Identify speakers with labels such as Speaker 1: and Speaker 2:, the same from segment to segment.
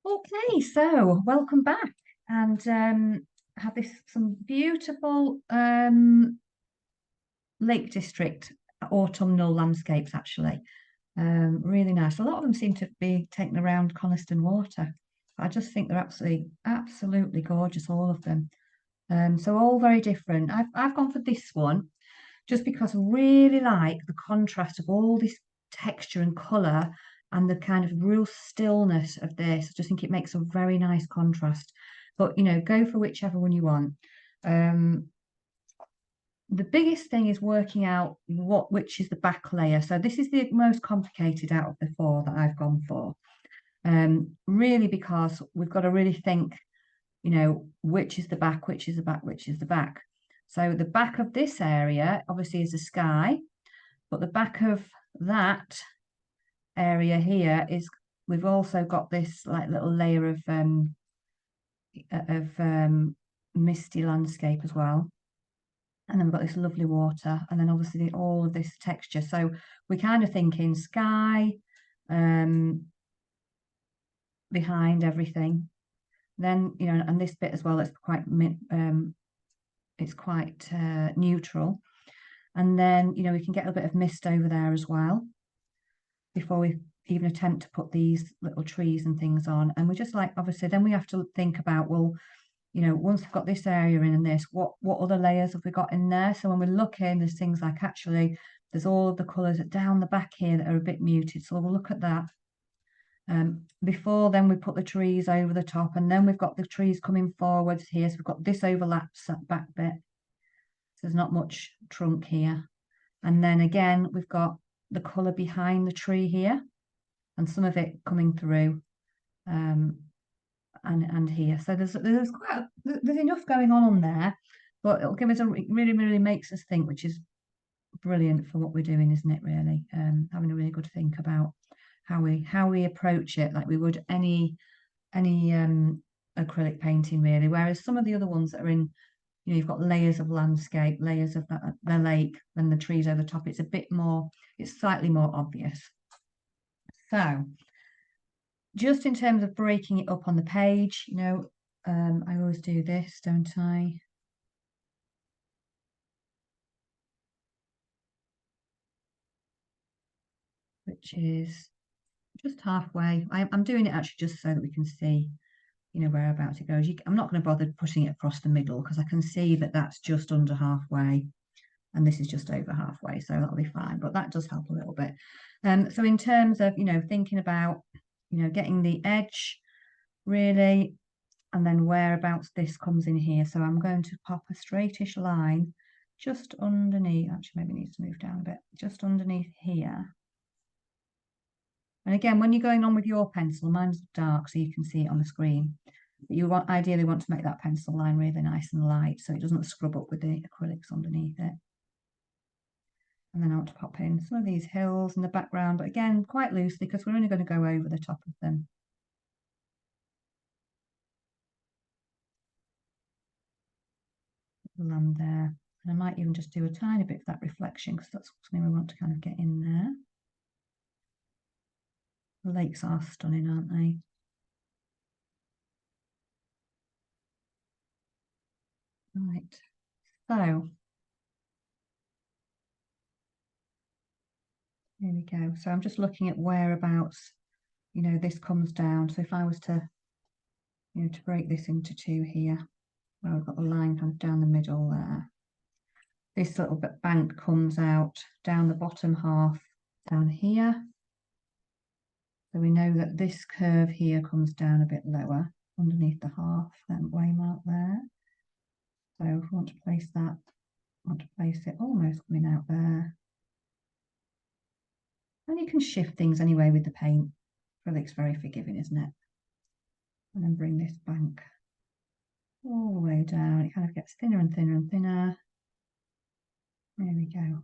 Speaker 1: Okay, so welcome back, and I have this some beautiful Lake District autumnal landscapes actually. Really nice. A lot of them seem to be taken around Coniston Water. I just think they're absolutely gorgeous, all of them. So all very different. I've gone for this one just because I really like the contrast of all this texture and colour and the kind of real stillness of this. I just think it makes a very nice contrast. But go for whichever one you want. Um, the biggest thing is working out which is the back layer. So this is the most complicated out of the four that I've gone for. Really because we've got to really think, which is the back, which is the back, which is the back. So the back of this area obviously is the sky, but the back of that area here is we've also got this like little layer of misty landscape as well. And then we've got this lovely water, and then obviously all of this texture. So we're kind of thinking sky um, behind everything. Then, and this bit as well, it's quite neutral. And then, we can get a bit of mist over there as well before we even attempt to put these little trees and things on. And we just like, obviously, then we have to think about, well, once we've got this area in and this, what other layers have we got in there? So when we look in, there's things like actually, there's all of the colours down the back here that are a bit muted. So we'll look at that. Before then we put the trees over the top, and then we've got the trees coming forwards here. So we've got this overlaps that back bit. So there's not much trunk here. And then again, we've got the colour behind the tree here, and some of it coming through. And here. So there's enough going on there, but it'll give us really makes us think, which is brilliant for what we're doing, isn't it? Really, having a really good think about how we approach it, like we would any acrylic painting, really. Whereas some of the other ones that are in, you've got layers of landscape, layers of the lake, and the trees over the top. It's a bit more, it's slightly more obvious. So just in terms of breaking it up on the page, I always do this, don't I? Which is just halfway. I'm doing it actually just so that we can see, whereabouts it goes. I'm not going to bother putting it across the middle because I can see that that's just under halfway and this is just over halfway, so that'll be fine. But that does help a little bit. So in terms of, thinking about, getting the edge really, and then whereabouts this comes in here. So I'm going to pop a straightish line just underneath, actually maybe it needs to move down a bit, just underneath here. And again, when you're going on with your pencil, mine's dark so you can see it on the screen. But you ideally want to make that pencil line really nice and light so it doesn't scrub up with the acrylics underneath it. And then I want to pop in some of these hills in the background, but again, quite loosely because we're only going to go over the top of them. Land there. And I might even just do a tiny bit of that reflection because that's something we want to kind of get in there. The lakes are stunning, aren't they? Right. So here we go. So I'm just looking at whereabouts, this comes down. So if I was to, to break this into two here, where I've got the line kind of down the middle there. This little bit bank comes out down the bottom half down here. So we know that this curve here comes down a bit lower underneath the half waymark there. So if we want to place that, I want to place it almost coming out there. And you can shift things anyway with the paint. Acrylic's very forgiving, isn't it? And then bring this bank all the way down. It kind of gets thinner and thinner and thinner. There we go.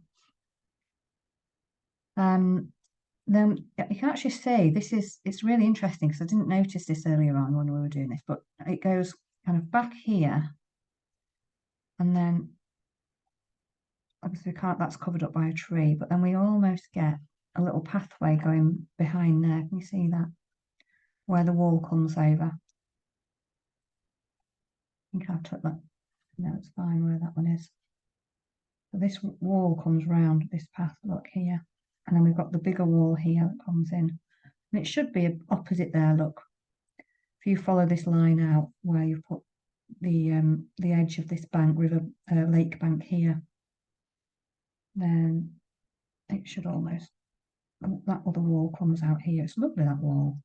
Speaker 1: Then you can actually see it's really interesting because I didn't notice this earlier on when we were doing this, but it goes kind of back here and then obviously we can't, that's covered up by a tree, but then we almost get a little pathway going behind there. Can you see that? where the wall comes over. I think I took that. No, it's fine where that one is. So this wall comes round this path, look here. And then we've got the bigger wall here that comes in. And it should be opposite there, look. If you follow this line out where you've put the edge of this bank, lake bank here, then it should almost, that other wall comes out here. It's lovely, that wall.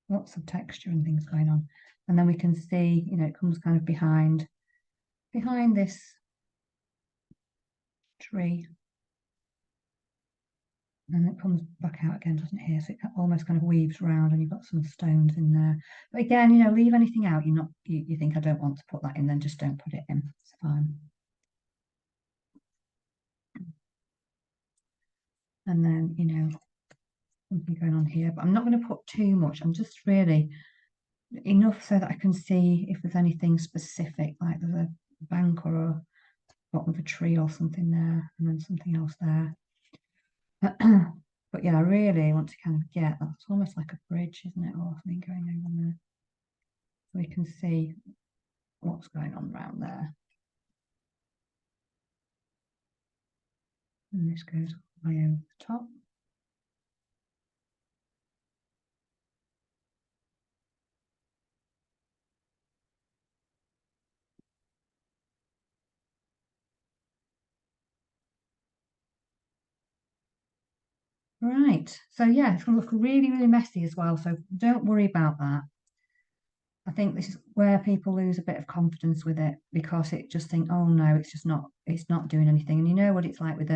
Speaker 1: Lots of texture and things going on. And then we can see, you know, it comes kind of behind this tree. And it comes back out again, doesn't it, here? So it almost kind of weaves around and you've got some stones in there. But again, you know, leave anything out. You think I don't want to put that in, then just don't put it in. It's fine. And then, you know, something going on here, but I'm not going to put too much. I'm just really enough so that I can see if there's anything specific, like there's a bank or a bottom of a tree or something there, and then something else there. But yeah, I really want to kind of get, that's almost like a bridge, isn't it, or something going over there. So we can see what's going on around there. And this goes way over the top. Right, so yeah, it's going to look really, really messy as well, so don't worry about that. I think this is where people lose a bit of confidence with it because it just think, oh no, it's not doing anything. And you know what it's like with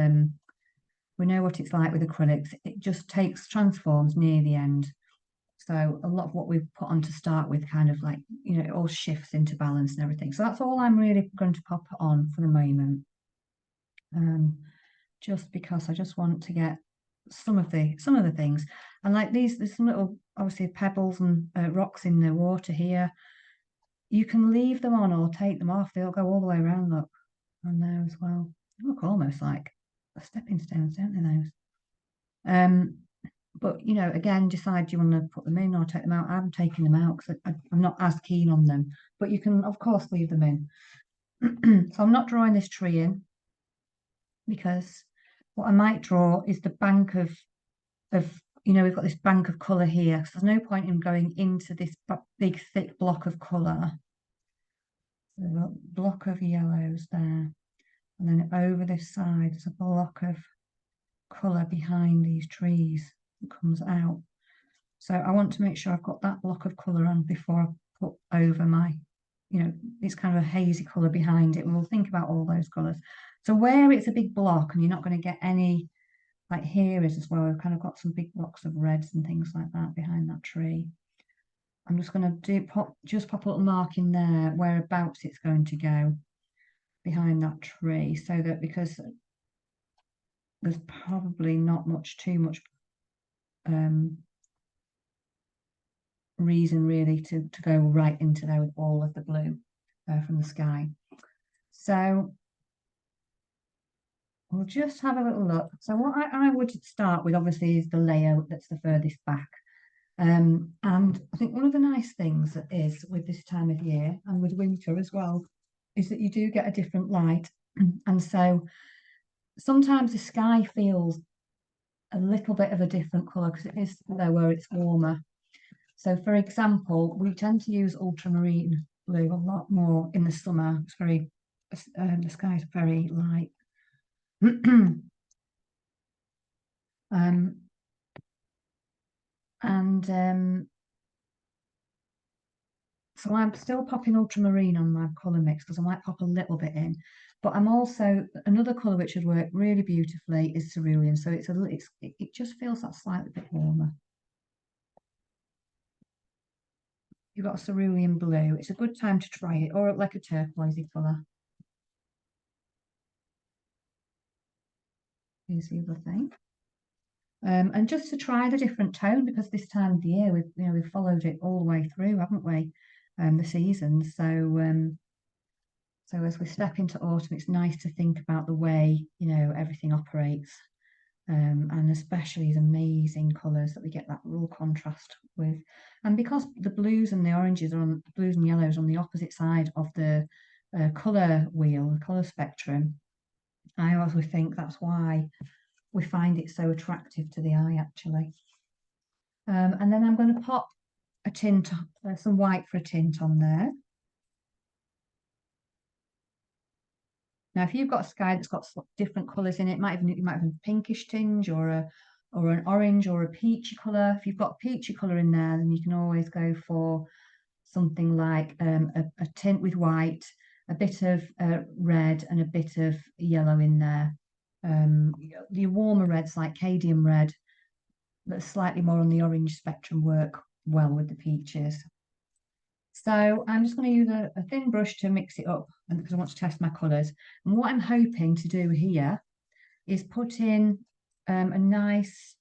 Speaker 1: we know what it's like with acrylics. It just transforms near the end. So a lot of what we've put on to start with kind of like, you know, it all shifts into balance and everything. So that's all I'm really going to pop on for the moment. Just because I just want to get some of the things. And like there's some little obviously pebbles and rocks in the water here. You can leave them on or take them off. They'll go all the way around, look, on there as well. They look almost like stepping stones, don't they, those? But you know, again, decide do you want to put them in or take them out. I'm taking them out because I'm not as keen on them. But you can, of course, leave them in. So I'm not drawing this tree in because what I might draw is the bank of you know, we've got this bank of colour here. So there's no point in going into this big thick block of colour. So a block of yellows there. And then over this side, there's a block of colour behind these trees that comes out. So I want to make sure I've got that block of colour on before I put over my, you know, it's kind of a hazy colour behind it. And we'll think about all those colours. So where it's a big block and you're not going to get any, like here is as well, we've kind of got some big blocks of reds and things like that behind that tree. I'm just going to pop a little mark in there whereabouts it's going to go behind that tree, so that because there's probably not too much reason really to go right into there with all of the blue from the sky. So we'll just have a little look. So what I would start with obviously is the layer that's the furthest back. And I think one of the nice things that is with this time of year and with winter as well is that you do get a different light. And so sometimes the sky feels a little bit of a different colour because it is there where it's warmer. So for example, we tend to use ultramarine blue a lot more in the summer. It's very, the sky is very light. So I'm still popping ultramarine on my colour mix because I might pop a little bit in. But I'm also, another colour which would work really beautifully is cerulean. So it just feels that slightly bit warmer. You've got a cerulean blue. It's a good time to try it, or like a turquoisey colour. Here's the other thing. And just to try the different tone, because this time of the year we've followed it all the way through, haven't we? The seasons. So as we step into autumn, it's nice to think about the way, you know, everything operates. and especially these amazing colours that we get that real contrast with. And because the blues and the oranges are on blues and yellows on the opposite side of the colour wheel, the colour spectrum, I also think that's why we find it so attractive to the eye, actually. And then I'm going to pop a tint, some white for a tint on there. Now, if you've got a sky that's got different colours in it, you might have a pinkish tinge or an orange or a peachy colour. If you've got a peachy colour in there, then you can always go for something like a tint with white, a bit of red and a bit of yellow in there. The warmer reds like cadmium red, that's slightly more on the orange spectrum, work well with the peaches. So I'm just going to use a thin brush to mix it up, and because I want to test my colours. And what I'm hoping to do here is put in a nice,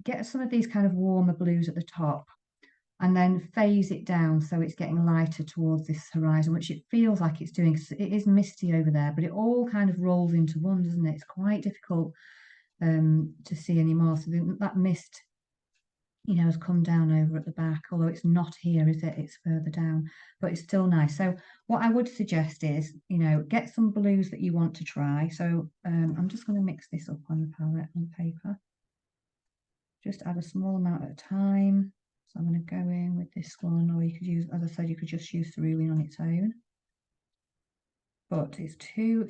Speaker 1: get some of these kind of warmer blues at the top, and then phase it down so it's getting lighter towards this horizon, which it feels like it's doing. It is misty over there, but it all kind of rolls into one, doesn't it? It's quite difficult to see anymore. So that mist, has come down over at the back, although it's not here, is it? It's further down, but it's still nice. So what I would suggest is, get some blues that you want to try. So I'm just going to mix this up on the palette on paper. Just add a small amount at a time. So I'm going to go in with this one, or you could use, as I said, you could just use cerulean on its own. But it's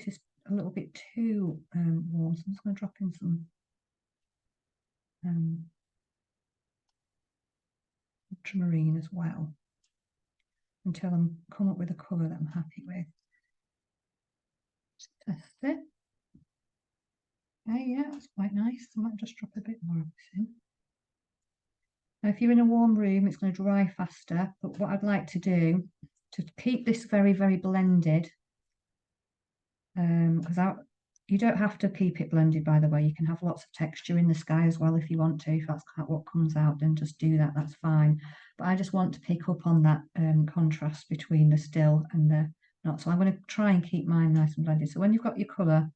Speaker 1: just a little bit too warm, so I'm just going to drop in some ultramarine as well, until I'm come up with a colour that I'm happy with. Just test it. Okay, yeah, that's quite nice. I might just drop a bit more of this in. Now, if you're in a warm room, it's going to dry faster, but what I'd like to do to keep this very, very blended, because you don't have to keep it blended, by the way. You can have lots of texture in the sky as well if you want to. If that's what comes out, then just do that, that's fine. But I just want to pick up on that contrast between the still and the not. So I'm going to try and keep mine nice and blended. So when you've got your colour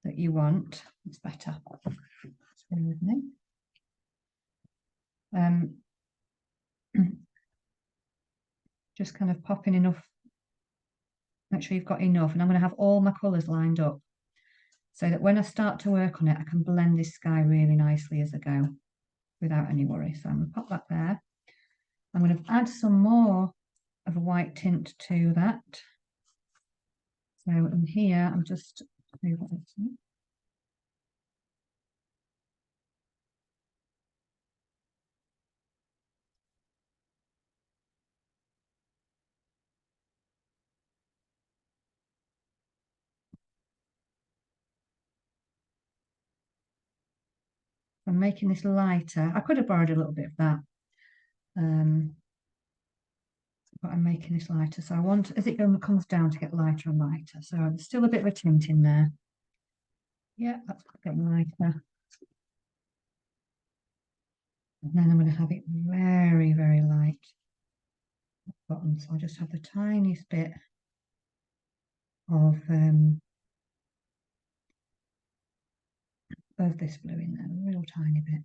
Speaker 1: that you want, it's better. Stay with me. Just kind of popping enough, make sure you've got enough, and I'm going to have all my colours lined up so that when I start to work on it, I can blend this sky really nicely as I go without any worry. So I'm going to pop that there. I'm going to add some more of a white tint to that. So in here, I'm just I'm making this lighter. I could have borrowed a little bit of that, but I'm making this lighter. So I want, as it comes down, to get lighter and lighter. So there's still a bit of a tint in there. Yeah, that's getting lighter. And then I'm going to have it very, very light at the bottom. So I just have the tiniest bit of this blue in there, a real tiny bit.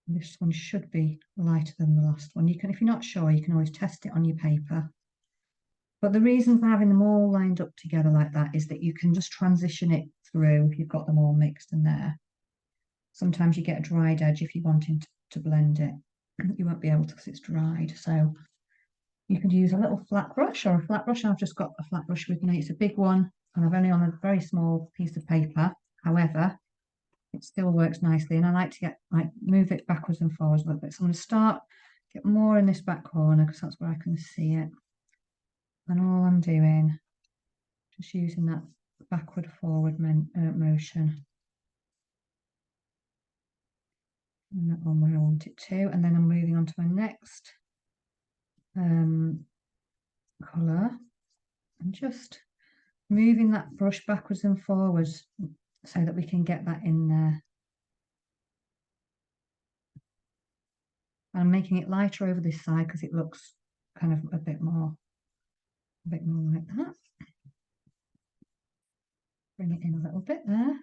Speaker 1: And this one should be lighter than the last one. You can, if you're not sure, you can always test it on your paper. But the reason for having them all lined up together like that is that you can just transition it through if you've got them all mixed in there. Sometimes you get a dried edge if you're wanting to blend it. You won't be able to because it's dried. So you could use a little flat brush or a flat brush. I've just got a flat brush with me. It's a big one, and I've only on a very small piece of paper. However, it still works nicely, and I like to move it backwards and forwards a little bit. So I'm going to get more in this back corner because that's where I can see it. And all I'm doing, just using that backward forward motion. And that one where I want it to, and then I'm moving on to my next colour, and just moving that brush backwards and forwards so that we can get that in there. I'm making it lighter over this side because it looks kind of a bit more like that. Bring it in a little bit there.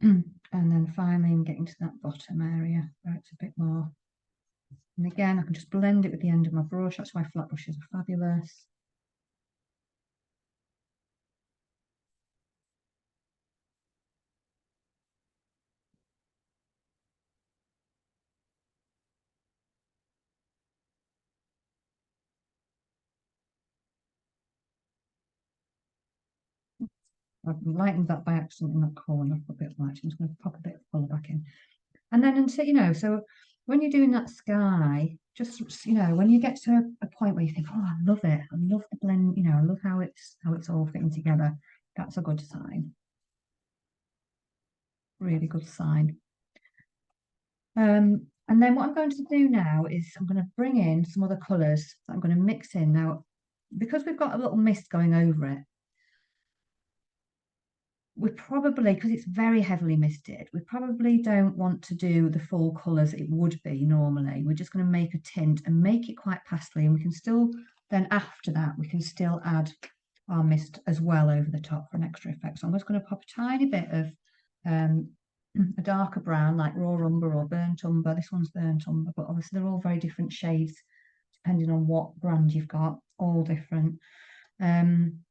Speaker 1: And then finally I'm getting to that bottom area where it's a bit more. And again, I can just blend it with the end of my brush. That's why flat brushes are fabulous. I've lightened that by accident in that corner a bit light. I'm just going to pop a bit of colour back in. And then until, you know, so when you're doing that sky, just, you know, when you get to a point where you think, oh, I love it. I love the blend, you know, I love how it's all fitting together. That's a good sign. Really good sign. And then what I'm going to do now is I'm going to bring in some other colours that I'm going to mix in. Now, because we've got a little mist going over it, we probably, because it's very heavily misted, we probably don't want to do the full colours it would be normally. We're just going to make a tint and make it quite pastely, and we can still, then after that, we can still add our mist as well over the top for an extra effect. So I'm just going to pop a tiny bit of a darker brown, like raw umber or burnt umber. This one's burnt umber, but obviously they're all very different shades depending on what brand you've got, all different. And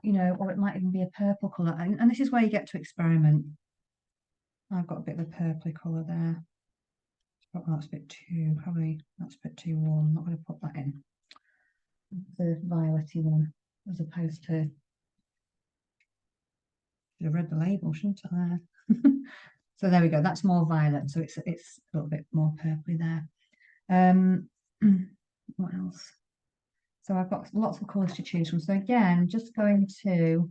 Speaker 1: you know, or it might even be a purple colour. And this is where you get to experiment. I've got a bit of a purpley colour there. Oh, that's a bit too, probably, that's a bit too warm. I'm not going to put that in. The violety one, as opposed to, should have read the label, shouldn't I there? So there we go, that's more violet. So it's a little bit more purpley there. What else? So I've got lots of colours to choose from. So again, I'm just going to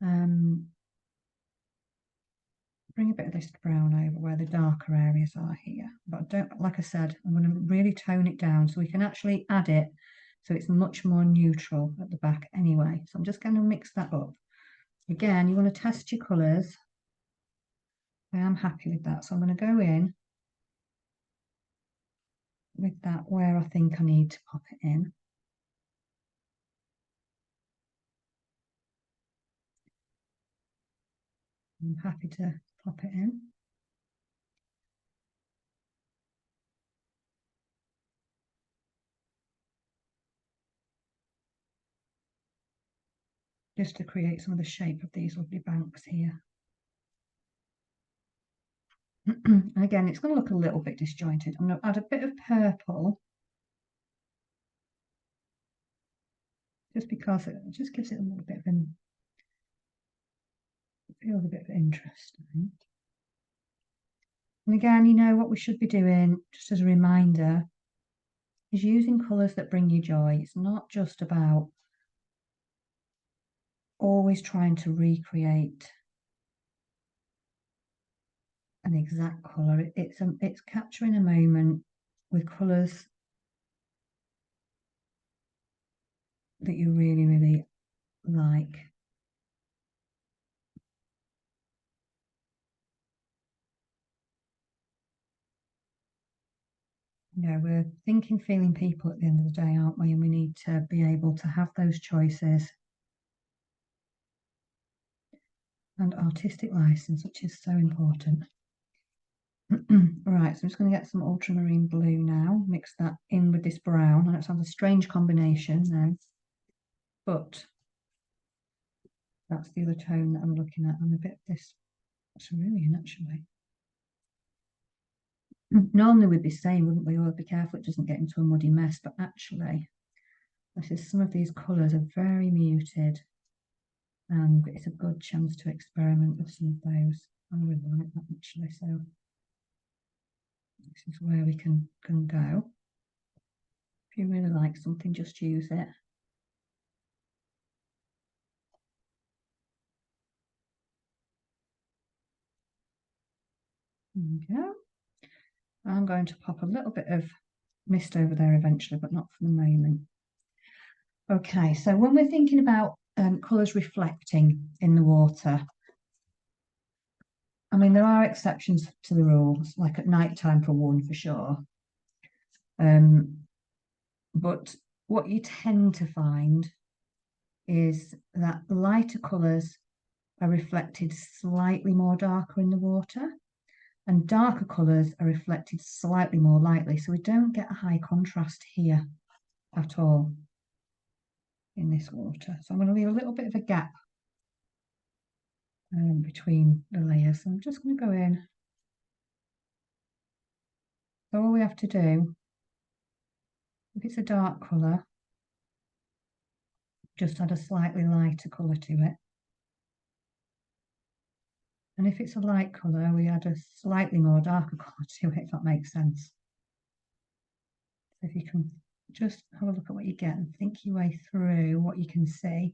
Speaker 1: bring a bit of this brown over where the darker areas are here. But I don't, like I said, I'm going to really tone it down so we can actually add it so it's much more neutral at the back anyway. So I'm just going to mix that up. Again, you want to test your colours. I am happy with that. So I'm going to go in with that where I think I need to pop it in. I'm happy to pop it in. Just to create some of the shape of these lovely banks here. And again, it's going to look a little bit disjointed. I'm going to add a bit of purple, just because it just gives it a little bit of an, feels a bit of interest. And again, you know what we should be doing, just as a reminder, is using colours that bring you joy. It's not just about always trying to recreate an exact colour. It's capturing a moment with colours that you really, really like. You know, we're thinking, feeling people at the end of the day, aren't we? And we need to be able to have those choices and artistic license, which is so important. Right, so I'm just going to get some ultramarine blue now, mix that in with this brown. And it sounds a strange combination now, but that's the other tone that I'm looking at. And a bit of this cerulean, actually. Normally we'd be saying, wouldn't we, oh, be careful it doesn't get into a muddy mess, but actually, this is, some of these colours are very muted, and it's a good chance to experiment with some of those. I really like that, actually, so this is where we can go. If you really like something, just use it. There we go. I'm going to pop a little bit of mist over there eventually, but not for the moment. Okay, so when we're thinking about colours reflecting in the water, I mean, there are exceptions to the rules, like at night time for one for sure. But what you tend to find is that the lighter colours are reflected slightly more darker in the water, and darker colours are reflected slightly more lightly. So we don't get a high contrast here at all in this water. So I'm going to leave a little bit of a gap between the layers. So I'm just going to go in. So all we have to do, if it's a dark colour, just add a slightly lighter colour to it. And if it's a light colour, we add a slightly more darker colour to it, if that makes sense. So if you can just have a look at what you get and think your way through what you can see,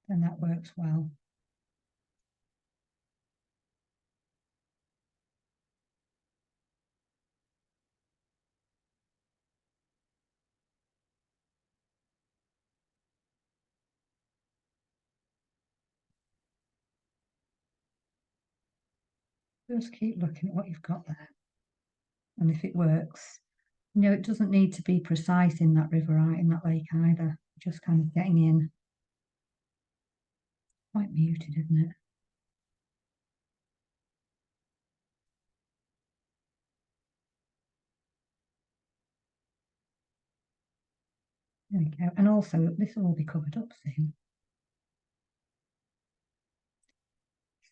Speaker 1: then that works well. Just keep looking at what you've got there. And if it works, you know, it doesn't need to be precise in that river, in that lake either. Just kind of getting in. Quite muted, isn't it? There we go. And also, this will all be covered up soon.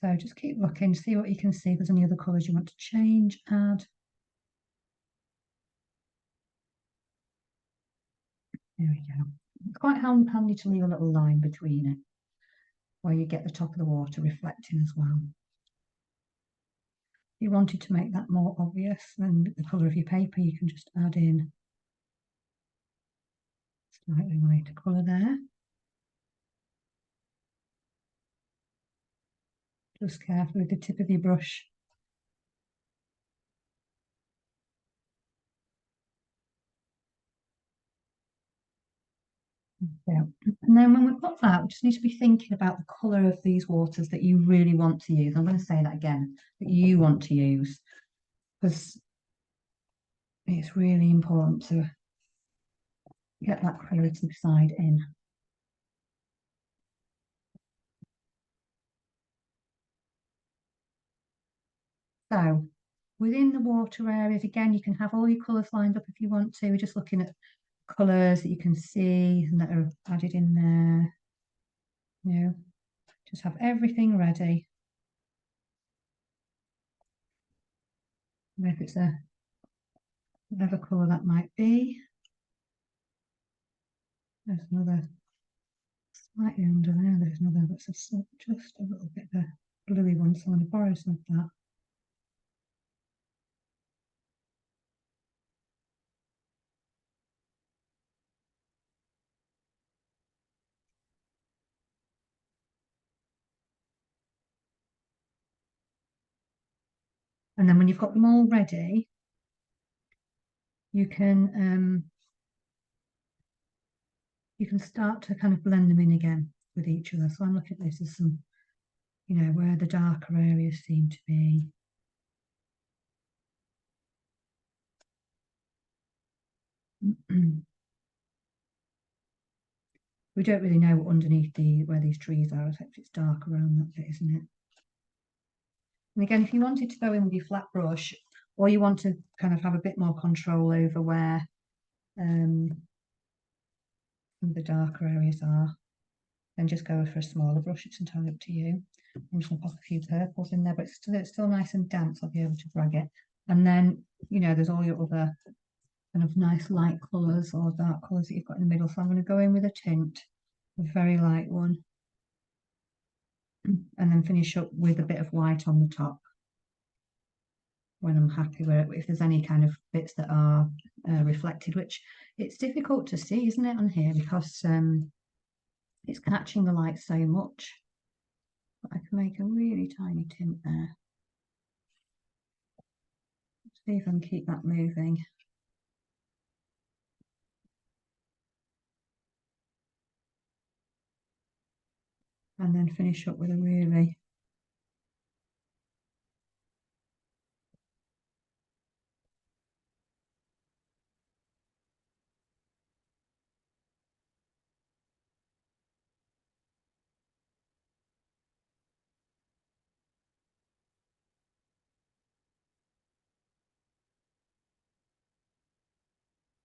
Speaker 1: So just keep looking, see what you can see. If there's any other colours you want to change, add. There we go. It's quite handy to leave a little line between it, where you get the top of the water reflecting as well. If you wanted to make that more obvious than the colour of your paper, you can just add in slightly lighter colour there. Just carefully with the tip of your brush. Yeah. And then when we've got that, we just need to be thinking about the colour of these waters that you really want to use. I'm going to say that again, that you want to use, because it's really important to get that creative side in. So within the water areas, again, you can have all your colours lined up if you want to. We're just looking at colours that you can see and that are added in there. You know, just have everything ready. And if it's a whatever colour that might be. There's another slightly under there. There's another that's just a little bit of a bluey one, so I'm going to borrow some of that. And then when you've got them all ready, you can start to kind of blend them in again with each other. So I'm looking at this as some, you know, where the darker areas seem to be. We don't really know underneath where these trees are, except it's dark around that bit, isn't it? And again, if you wanted to go in with your flat brush, or you want to kind of have a bit more control over where the darker areas are, then just go for a smaller brush. It's entirely up to you. I'm just going to pop a few purples in there, but it's still nice and damp, so I'll be able to drag it. And then, you know, there's all your other kind of nice light colours or dark colours that you've got in the middle. So I'm going to go in with a tint, a very light one, and then finish up with a bit of white on the top when I'm happy with it. If there's any kind of bits that are reflected, which it's difficult to see, isn't it, on here, because it's catching the light so much. But I can make a really tiny tint there. See if I can keep that moving. And then finish up with a really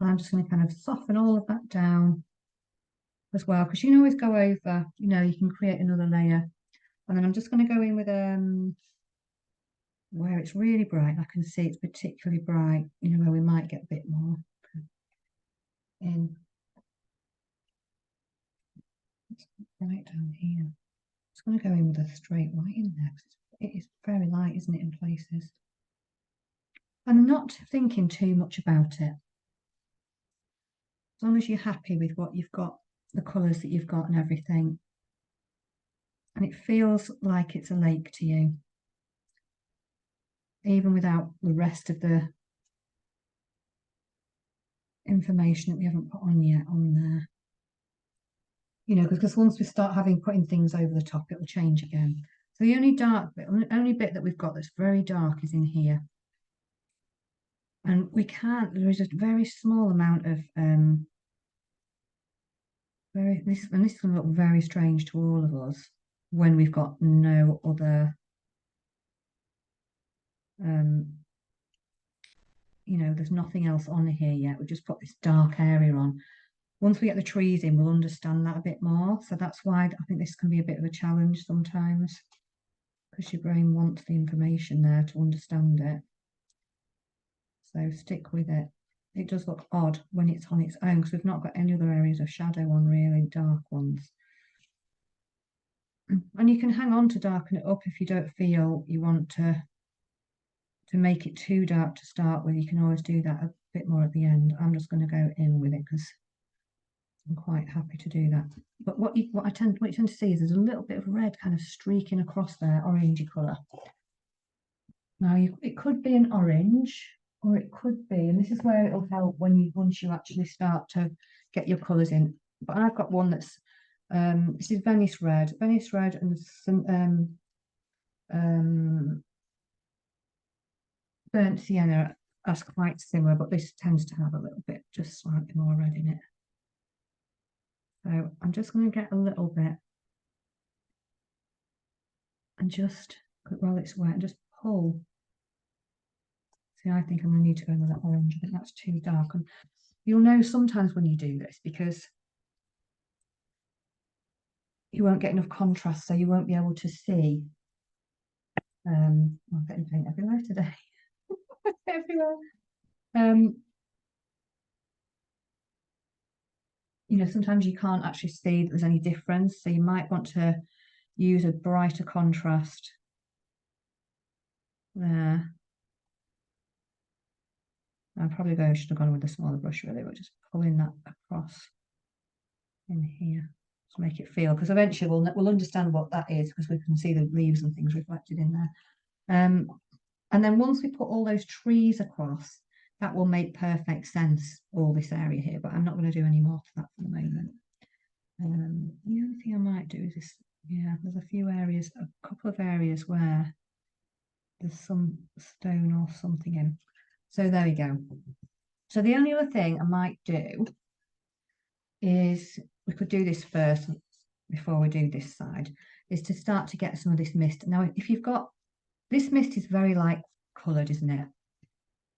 Speaker 1: I'm just going to kind of soften all of that down as well, because you can always go over, you can create another layer. And then I'm just going to go in with where it's really bright. I can see it's particularly bright, where we might get a bit more in. It's right down here. Just going to go in with a straight white in there, because it is very light, isn't it, in places? And not thinking too much about it. As long as you're happy with what you've got, the colours that you've got and everything. And it feels like it's a lake to you, even without the rest of the information that we haven't put on yet on there. Because once we start putting things over the top, it will change again. So the only bit that we've got that's very dark is in here. And there is a very small amount of, this is going to look very strange to all of us when we've got no other, there's nothing else on here yet. We just put this dark area on. Once we get the trees in, we'll understand that a bit more. So that's why I think this can be a bit of a challenge sometimes, because your brain wants the information there to understand it. So stick with it. It does look odd when it's on its own, because we've not got any other areas of shadow on, really dark ones. And you can hang on to darken it up if you don't feel you want to make it too dark to start with. You can always do that a bit more at the end. I'm just going to go in with it because I'm quite happy to do that. But what you tend to see is there's a little bit of red kind of streaking across there, orangey colour. Now it could be an orange, or it could be, and this is where it'll help once you actually start to get your colours in. But I've got one that's this is Venice red, and some burnt sienna. That's quite similar, but this tends to have a little bit, just slightly more red in it. So I'm just going to get a little bit and just, while it's wet, just pull. See, I think I'm going to need to go in with that orange. I think that's too dark. And you'll know sometimes when you do this, because you won't get enough contrast, so you won't be able to see. I'm getting paint everywhere today. Everywhere. Sometimes you can't actually see that there's any difference, so you might want to use a brighter contrast there. I should have gone with a smaller brush, really, but just pulling that across in here to make it feel, because eventually we'll understand what that is, because we can see the leaves and things reflected in there. And then once we put all those trees across, that will make perfect sense, all this area here, but I'm not going to do any more to that for the moment. The only thing I might do is this, there's a couple of areas where there's some stone or something in. So there we go. So the only other thing I might do is, we could do this first before we do this side, is to start to get some of this mist. Now, if you've got, this mist is very light coloured, isn't it?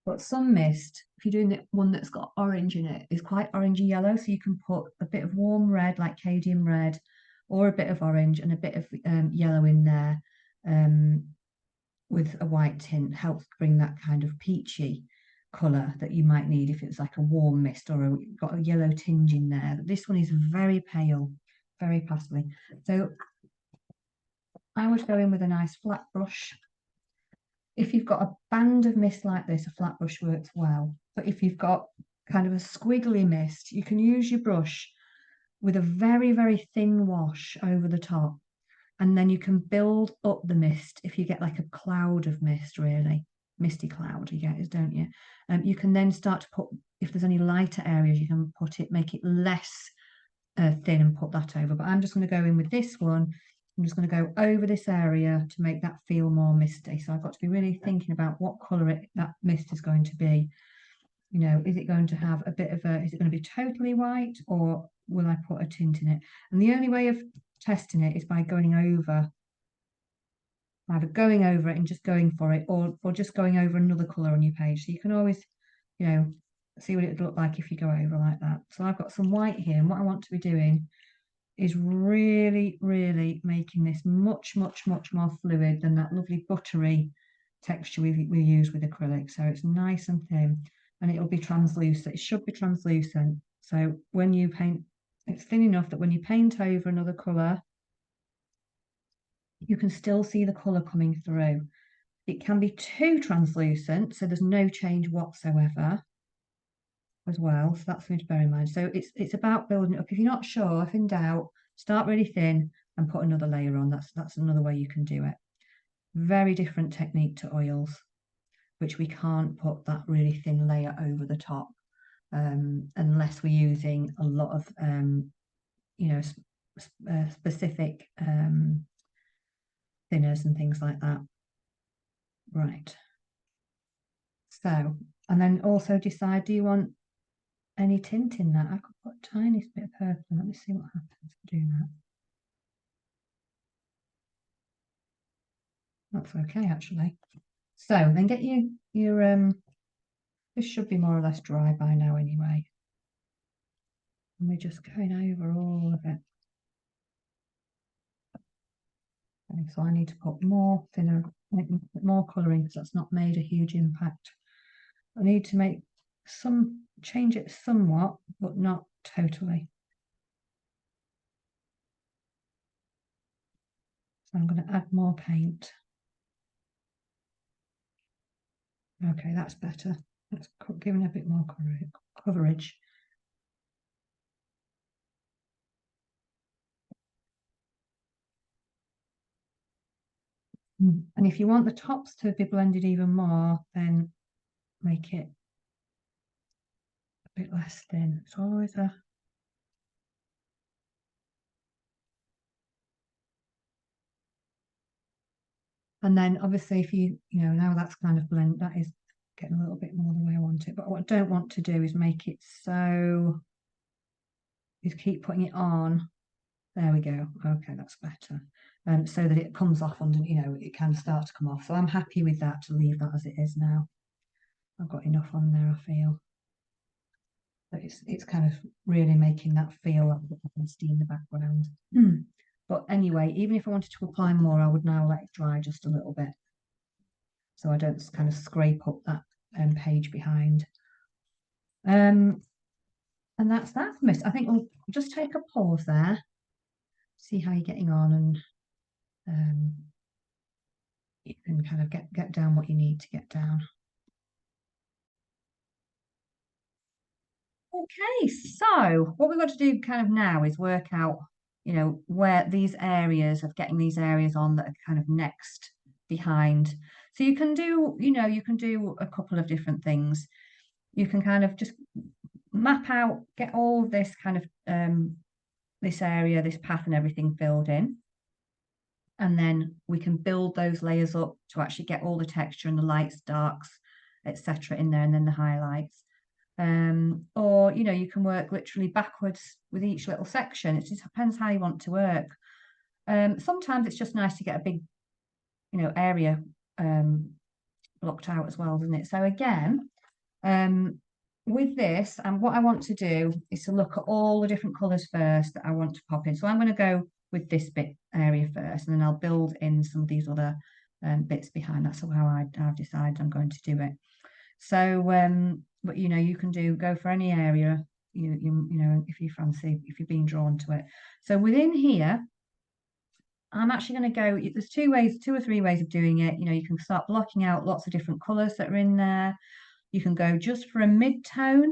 Speaker 1: But some mist, if you're doing the one that's got orange in it, is quite orangey yellow. So you can put a bit of warm red, like Cadian red, or a bit of orange and a bit of yellow in there with a white tint. Helps bring that kind of peachy colour that you might need if it's like a warm mist, or got a yellow tinge in there. But this one is very pale, very pastely. So I would go in with a nice flat brush. If you've got a band of mist like this, a flat brush works well. But if you've got kind of a squiggly mist, you can use your brush with a very, very thin wash over the top. And then you can build up the mist. If you get like a cloud of mist, really, misty cloud, you get it, don't you? You can then start to put, if there's any lighter areas, you can make it less thin and put that over. But I'm just going to go in with this one. I'm just going to go over this area to make that feel more misty. So I've got to be really thinking about what colour that mist is going to be. Is it going to have a bit of is it going to be totally white, or will I put a tint in it? And the only way of testing it is by going over, either going over it and just going for it, or just going over another colour on your page. So you can always, see what it would look like if you go over like that. So I've got some white here, and what I want to be doing is really, really making this much, much, much more fluid than that lovely buttery texture we use with acrylic. So it's nice and thin, and it'll be translucent. It should be translucent. So when you paint, it's thin enough that when you paint over another colour, you can still see the colour coming through. It can be too translucent, so there's no change whatsoever as well. So that's something to bear in mind. So it's about building it up. If you're not sure, if in doubt, start really thin and put another layer on. That's another way you can do it. Very different technique to oils, which we can't put that really thin layer over the top unless we're using a lot of you know, specific thinners and things like that. Right. So, and then also decide, do you want any tint in that? I could put a tiny bit of purple. Let me see what happens if I do that. That's okay, actually. So then get your this should be more or less dry by now anyway. And we're just going over all of it. Okay, so I need to put more thinner, more colouring because that's not made a huge impact. I need to make change it somewhat, but not totally. So I'm going to add more paint. Okay, that's better. That's giving a bit more coverage. And if you want the tops to be blended even more, then make it a bit less thin. It's always a and then obviously if you know now that's kind of blend, that is getting a little bit more the way I want it. But what I don't want to do is make it so is keep putting it on. There we go. Okay, that's better. So that it comes off under, you know, it can start to come off. So I'm happy with that to leave that as it is now. I've got enough on there, I feel. But it's kind of really making that feel like the honesty in the background. But anyway, even if I wanted to apply more, I would now let it dry just a little bit. So I don't kind of scrape up that page behind. And that's that for me. I think we'll just take a pause there, see how you're getting on, and you can kind of get down what you need to get down. Okay, so what we've got to do kind of now is work out, you know, where these areas of getting these areas on that are kind of next behind. So you can do, you know, you can do a couple of different things. You can kind of just map out, get all of this kind of this area, this path and everything filled in. And then we can build those layers up to actually get all the texture and the lights, darks, etc. in there, and then the highlights. Or you know, you can work literally backwards with each little section. It just depends how you want to work. Sometimes it's just nice to get a big, you know, area blocked out as well, doesn't it? So again, with this, and what I want to do is to look at all the different colours first that I want to pop in. So I'm going to go with this bit area first, and then I'll build in some of these other bits behind. That's how I've decided I'm going to do it. So, but you know, you can go for any area you know if you fancy, if you're being drawn to it. So within here, I'm actually going to go. There's two or three ways of doing it. You know, you can start blocking out lots of different colours that are in there. You can go just for a mid-tone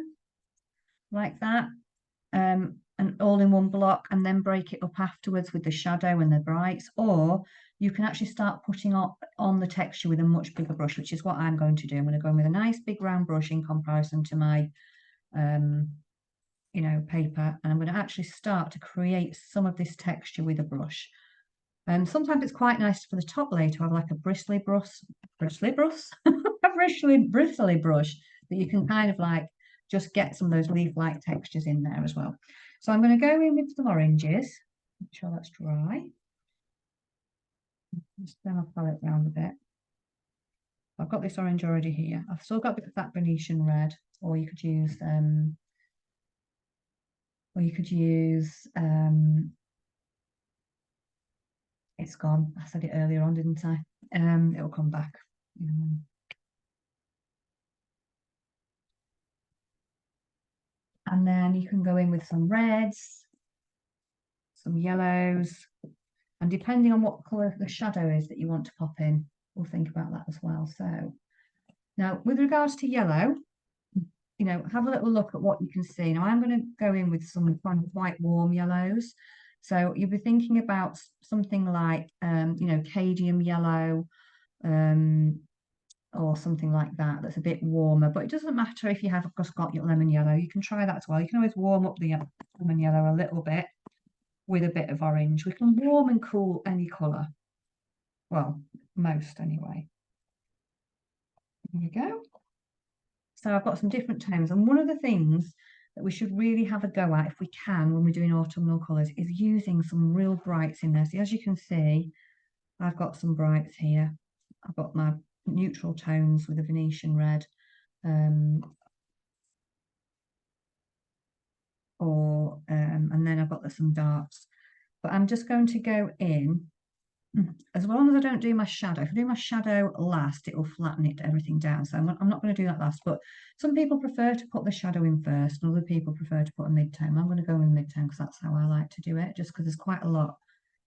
Speaker 1: like that, and all in one block, and then break it up afterwards with the shadow and the brights. Or you can actually start putting on the texture with a much bigger brush, which is what I'm going to do. I'm going to go in with a nice big round brush in comparison to my, you know, paper, and I'm going to actually start to create some of this texture with a brush. And sometimes it's quite nice for the top layer to have like a bristly brush, a bristly brush that you can kind of like just get some of those leaf-like textures in there as well. So I'm going to go in with some oranges. Make sure that's dry. Just turn my palette around a bit. I've got this orange already here. I've still got a bit of that Venetian red. or you could use or you could use it's gone. I said it earlier on, didn't I? It'll come back. And then you can go in with some reds, some yellows, and depending on what colour the shadow is that you want to pop in, we'll think about that as well. So now with regards to yellow, have a little look at what you can see. Now I'm going to go in with some kind of quite warm yellows. So you'll be thinking about something like, cadmium yellow, or something like that that's a bit warmer. But it doesn't matter if you have just got your lemon yellow. You can try that as well. You can always warm up the lemon yellow a little bit with a bit of orange. We can warm and cool any colour. Well, most anyway. There you go. So I've got some different tones, and one of the things that we should really have a go at if we can when we're doing autumnal colours is using some real brights in there. So as you can see, I've got some brights here. I've got my neutral tones with a Venetian red, and then I've got some darks. But I'm just going to go in, as long as I don't do my shadow. If I do my shadow last, it will flatten everything down. So I'm not going to do that last, but some people prefer to put the shadow in first, and other people prefer to put a mid-tone. I'm going to go in mid-tone because that's how I like to do it, just because there's quite a lot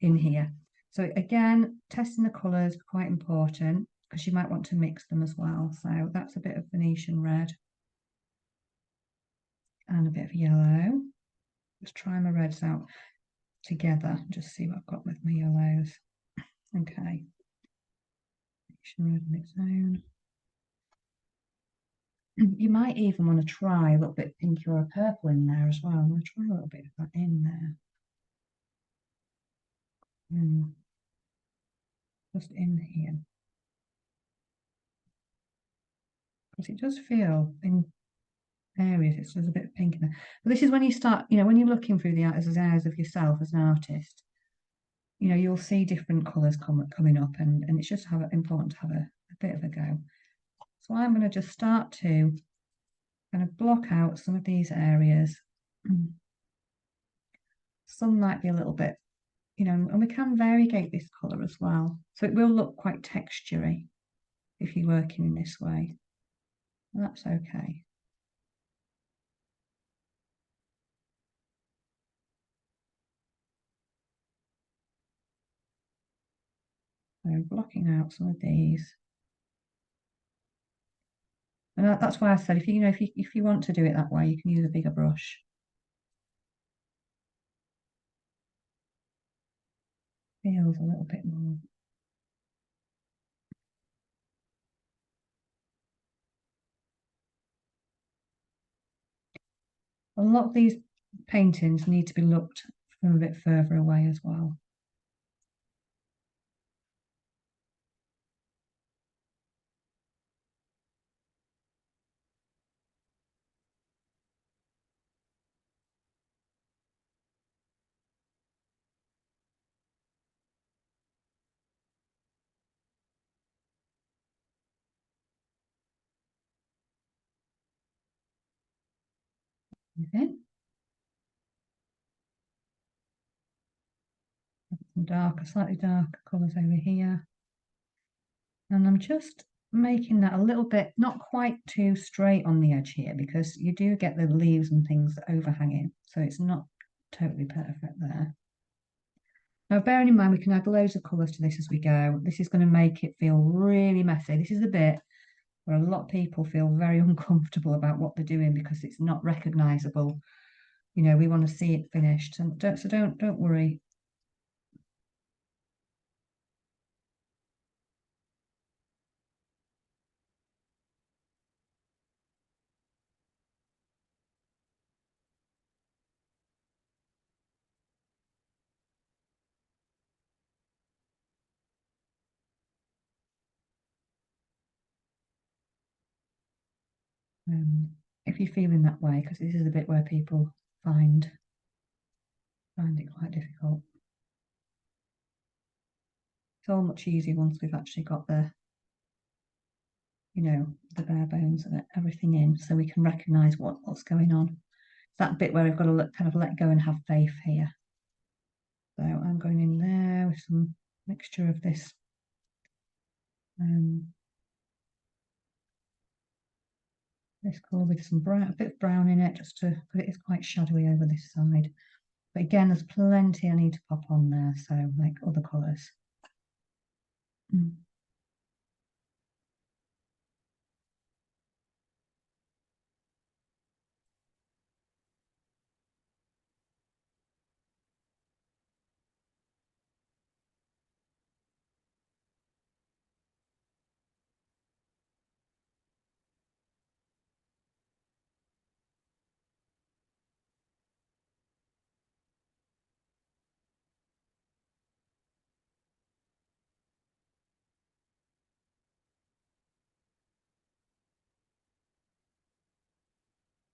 Speaker 1: in here. So again, testing the colours is quite important because you might want to mix them as well. So that's a bit of Venetian red and a bit of yellow. Just try my reds out together, just see what I've got with my yellows. Okay, red on its own. You might even want to try a little bit pinky or a purple in there as well. I'm going to try a little bit of that in there. Just in here. Because it does feel in areas, it's just a bit of pink in there. But this is when you start, when you're looking through the eyes of yourself as an artist, you'll see different colours coming up, and it's just important to have a bit of a go. So I'm going to just start to kind of block out some of these areas. Some might be a little bit, and we can variegate this colour as well. So it will look quite textury if you're working in this way. And that's okay. So blocking out some of these. And that's why I said, if you want to do it that way, you can use a bigger brush. Feels a little bit more. A lot of these paintings need to be looked from a bit further away as well. Okay. Some darker, slightly darker colours over here. And I'm just making that a little bit, not quite too straight on the edge here, because you do get the leaves and things overhanging. So it's not totally perfect there. Now, bearing in mind, we can add loads of colours to this as we go. This is going to make it feel really messy. This is the bit where a lot of people feel very uncomfortable about what they're doing because it's not recognisable. We want to see it finished, and don't worry. If you're feeling that way, because this is a bit where people find it quite difficult. It's all much easier once we've actually got the you know, the bare bones of it, everything in, so we can recognise what's going on. That bit where we've got to kind of let go and have faith here. So I'm going in there with some mixture of this this colour with some brown, a bit of brown in it, just to, but it is quite shadowy over this side. But again, there's plenty I need to pop on there, so like other colours.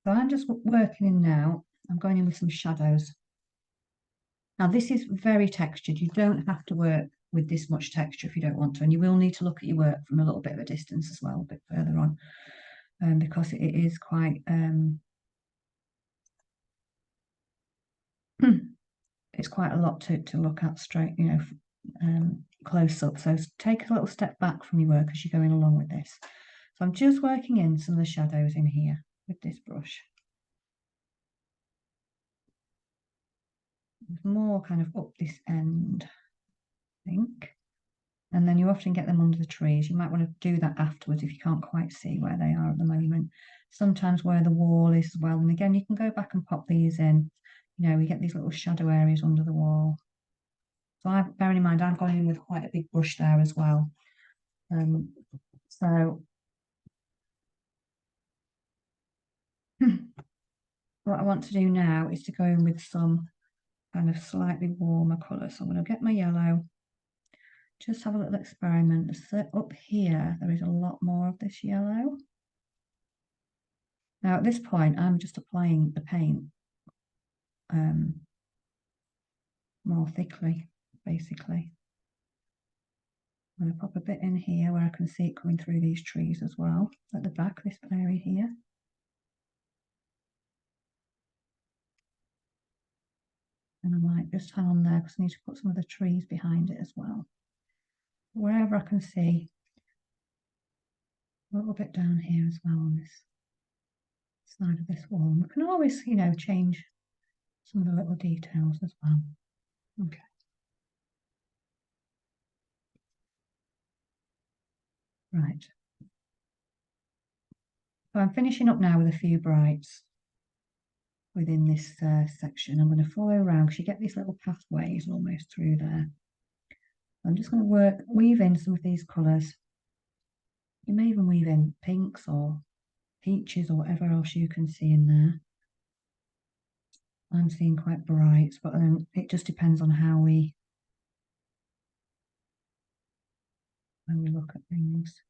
Speaker 1: So I'm just working in now. I'm going in with some shadows. Now this is very textured. You don't have to work with this much texture if you don't want to, and you will need to look at your work from a little bit of a distance as well, a bit further on, because it is quite it's quite a lot to look at straight, you know, close up. So take a little step back from your work as you're going along with this. So I'm just working in some of the shadows in here with this brush. More kind of up this end, I think. And then you often get them under the trees. You might want to do that afterwards if you can't quite see where they are at the moment. Sometimes where the wall is as well. And again, you can go back and pop these in. You know, we get these little shadow areas under the wall. So bearing in mind, I've gone in with quite a big brush there as well. So what I want to do now is to go in with some kind of slightly warmer colour. So I'm going to get my yellow, just have a little experiment. So up here, there is a lot more of this yellow. Now at this point, I'm just applying the paint more thickly, basically. I'm going to pop a bit in here where I can see it coming through these trees as well, at the back, this area here. And I might just hang on there because I need to put some of the trees behind it as well. Wherever I can see, a little bit down here as well on this side of this wall. We can always, you know, change some of the little details as well. Okay. Right. So I'm finishing up now with a few brights within this section. I'm going to follow around because you get these little pathways almost through there. I'm just going to weave in some of these colours. You may even weave in pinks or peaches or whatever else you can see in there. I'm seeing quite bright, but it just depends on how we look at things.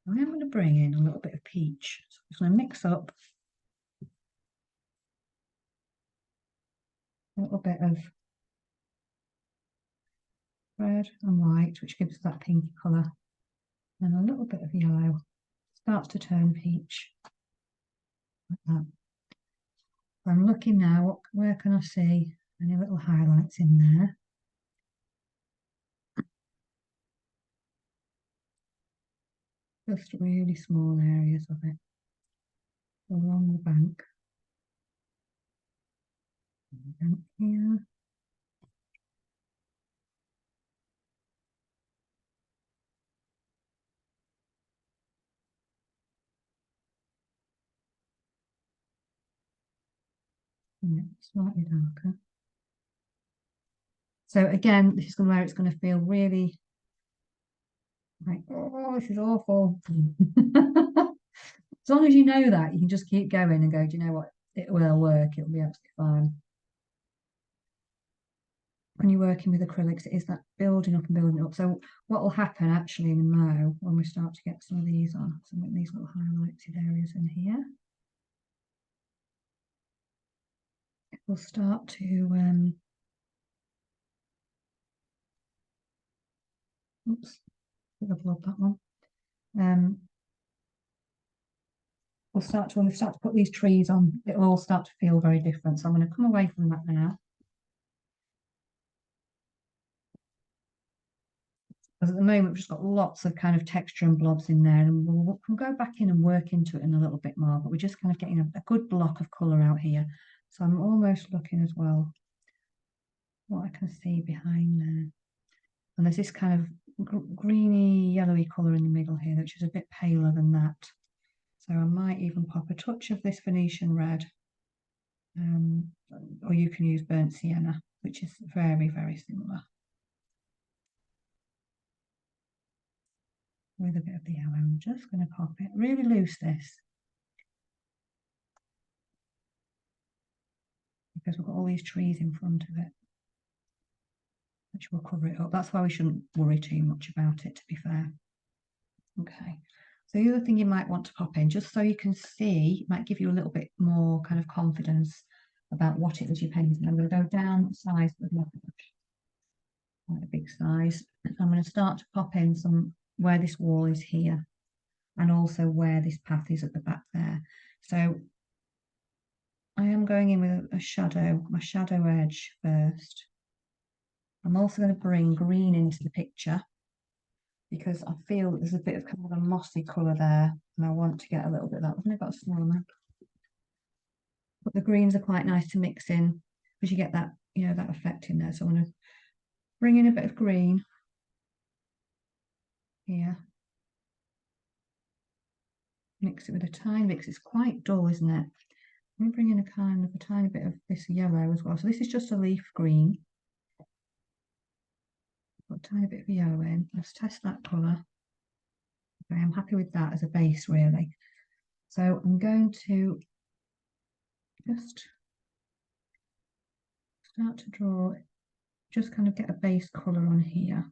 Speaker 1: I am going to bring in a little bit of peach. So I'm just going to mix up a little bit of red and white, which gives that pinky colour, and a little bit of yellow. Starts to turn peach, like that. I'm looking now, where can I see any little highlights in there? Just really small areas of it along the bank. Here. Yeah, slightly darker. So again, this is where it's going to feel really like, oh, this is awful. As long as you know that, you can just keep going and go, do you know what? It will work. It'll be absolutely fine. When you're working with acrylics, it is that building up and building up. So what will happen actually now when we start to get some of these on, some of these little highlighted areas in here. we'll start to oops, I've blobbed that one. We'll start to, when we start to put these trees on, it'll all start to feel very different. So I'm going to come away from that now. Because at the moment we've just got lots of kind of texture and blobs in there, and we'll go back in and work into it in a little bit more, but we're just kind of getting a good block of colour out here. So I'm almost looking as well what I can see behind there. And there's this kind of greeny, yellowy colour in the middle here, which is a bit paler than that. So I might even pop a touch of this Venetian red, or you can use burnt sienna, which is very, very similar. With a bit of the yellow, I'm just going to pop it really loose this, because we've got all these trees in front of it, which will cover it up. That's why we shouldn't worry too much about it, to be fair. Okay, so the other thing you might want to pop in, just so you can see, might give you a little bit more kind of confidence about what it is you're painting. I'm going to go down the size of my brush, quite a big size. I'm going to start to pop in some where this wall is here, and also where this path is at the back there. So I am going in with a shadow, my shadow edge first. I'm also going to bring green into the picture, because I feel that there's a bit of kind of a mossy colour there, and I want to get a little bit of that. I've only got a small amount. But the greens are quite nice to mix in, because you get that, you know, that effect in there. So I'm going to bring in a bit of green here. Mix it with a tiny mix. It's quite dull, isn't it? I'm going to bring in a tiny bit of this yellow as well. So this is just a leaf green. Put a tiny bit of yellow in. Let's test that colour. Okay, I'm happy with that as a base, really. So I'm going to just start to draw, just kind of get a base colour on here.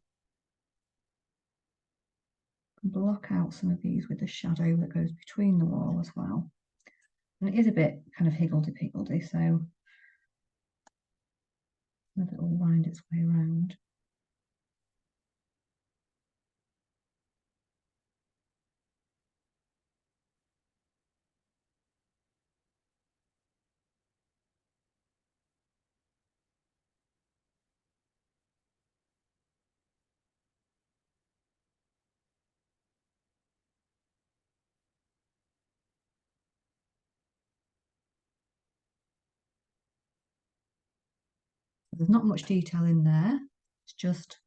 Speaker 1: Block out some of these with the shadow that goes between the wall as well. And it is a bit kind of higgledy-piggledy, so let it all wind its way around. There's not much detail in there. It's just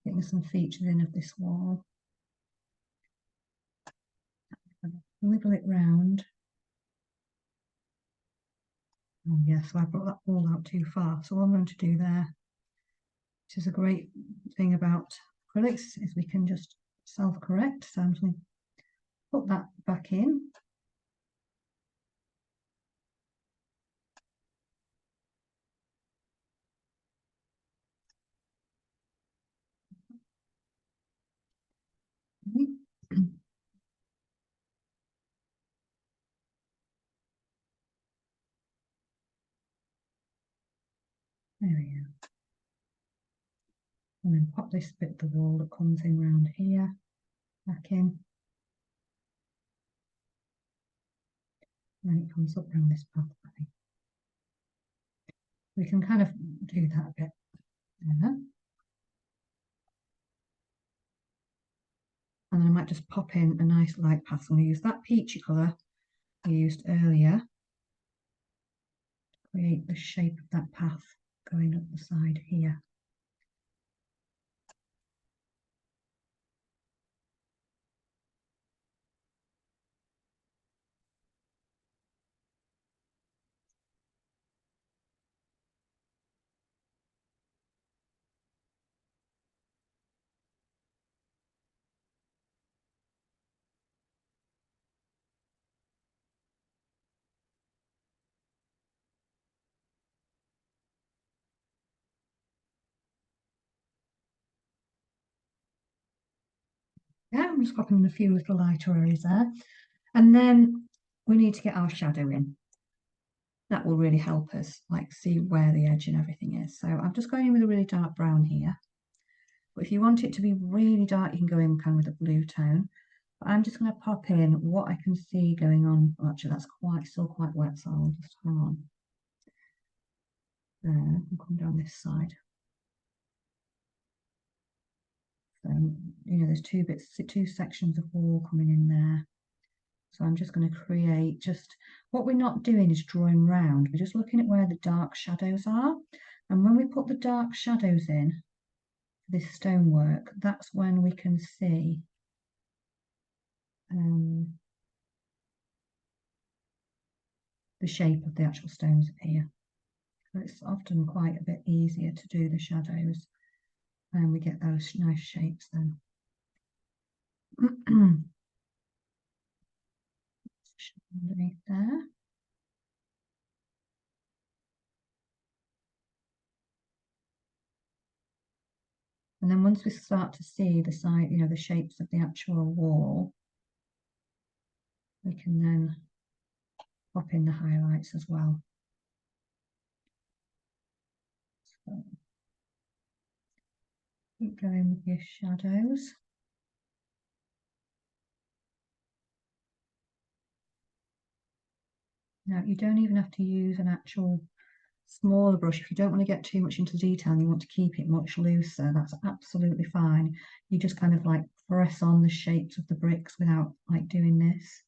Speaker 1: getting some features in of this wall. Wiggle it round. Oh yes, so I brought that wall out too far. So what I'm going to do there, which is a great thing about acrylics, is we can just self-correct. So I'm just going to put that back in. There we go. And then pop this bit of the wall that comes in round here back in. And then it comes up around this pathway. We can kind of do that a bit there. And then I might just pop in a nice light path. I'm going to use that peachy colour I used earlier to create the shape of that path going up the side here. Yeah, I'm just popping in a few little lighter areas there. And then we need to get our shadow in. That will really help us like see where the edge and everything is. So I'm just going in with a really dark brown here. But if you want it to be really dark, you can go in kind of with a blue tone. But I'm just going to pop in what I can see going on. Well, actually, that's still quite wet, so I'll just hang on. There, and come down this side. So, there's two sections of wall coming in there. So I'm just going to create what we're not doing is drawing round. We're just looking at where the dark shadows are. And when we put the dark shadows in this stonework, that's when we can see the shape of the actual stones appear. So it's often quite a bit easier to do the shadows, and we get those nice shapes then. Underneath there. And then once we start to see the side, the shapes of the actual wall, we can then pop in the highlights as well. So keep going with your shadows. Now you don't even have to use an actual smaller brush if you don't want to get too much into detail and you want to keep it much looser. That's absolutely fine. You just kind of like press on the shapes of the bricks without like doing this.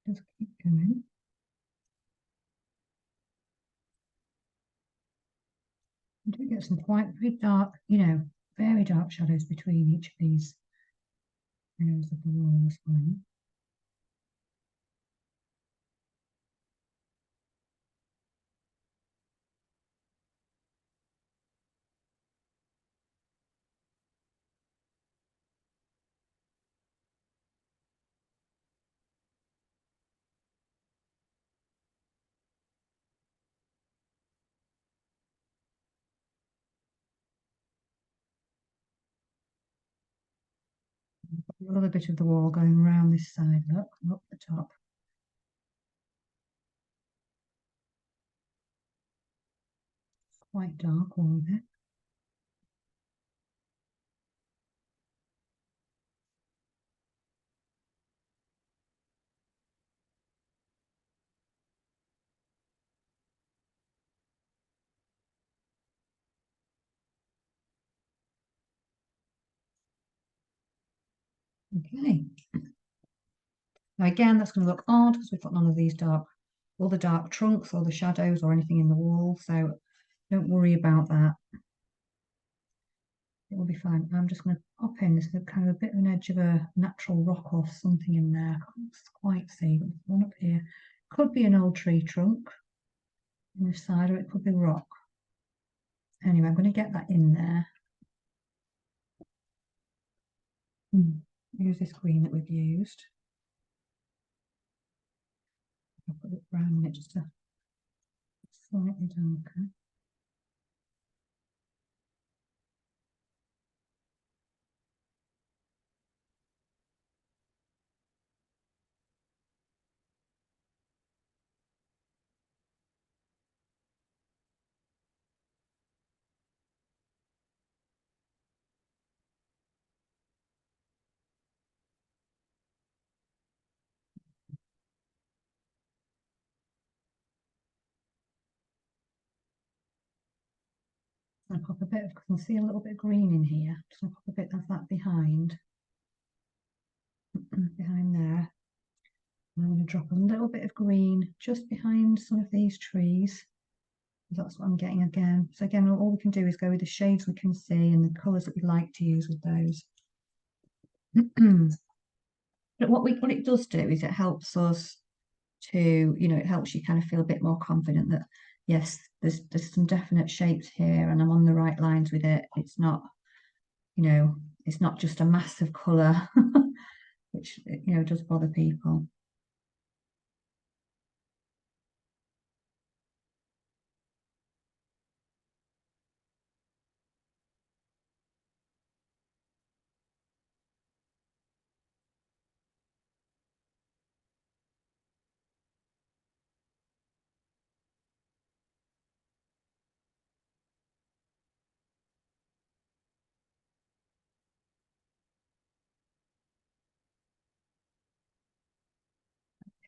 Speaker 1: Just keep going. You do get some quite very dark, very dark shadows between each of these areas of the wall as well. Another bit of the wall going around this side, look, up the top. Quite dark, all of it. Okay. Now again, that's going to look odd because we've got none of these all the dark trunks or the shadows or anything in the wall. So don't worry about that. It will be fine. I'm just going to pop in this kind of a bit of an edge of a natural rock or something in there. I can't quite see, but there's one up here. Could be an old tree trunk in the side, or it could be rock. Anyway, I'm going to get that in there. Use this green that we've used. I'll put it brown in it just to slightly darker. I'm going to pop a bit of, I can see a little bit of green in here. Just going to pop a bit of that behind there. I'm going to drop a little bit of green just behind some of these trees. That's what I'm getting again. So again, all we can do is go with the shades we can see and the colours that we like to use with those. But what it does do is it helps us to, it helps you kind of feel a bit more confident that yes, there's some definite shapes here and I'm on the right lines with it. It's not, it's not just a mass of colour, which, does bother people.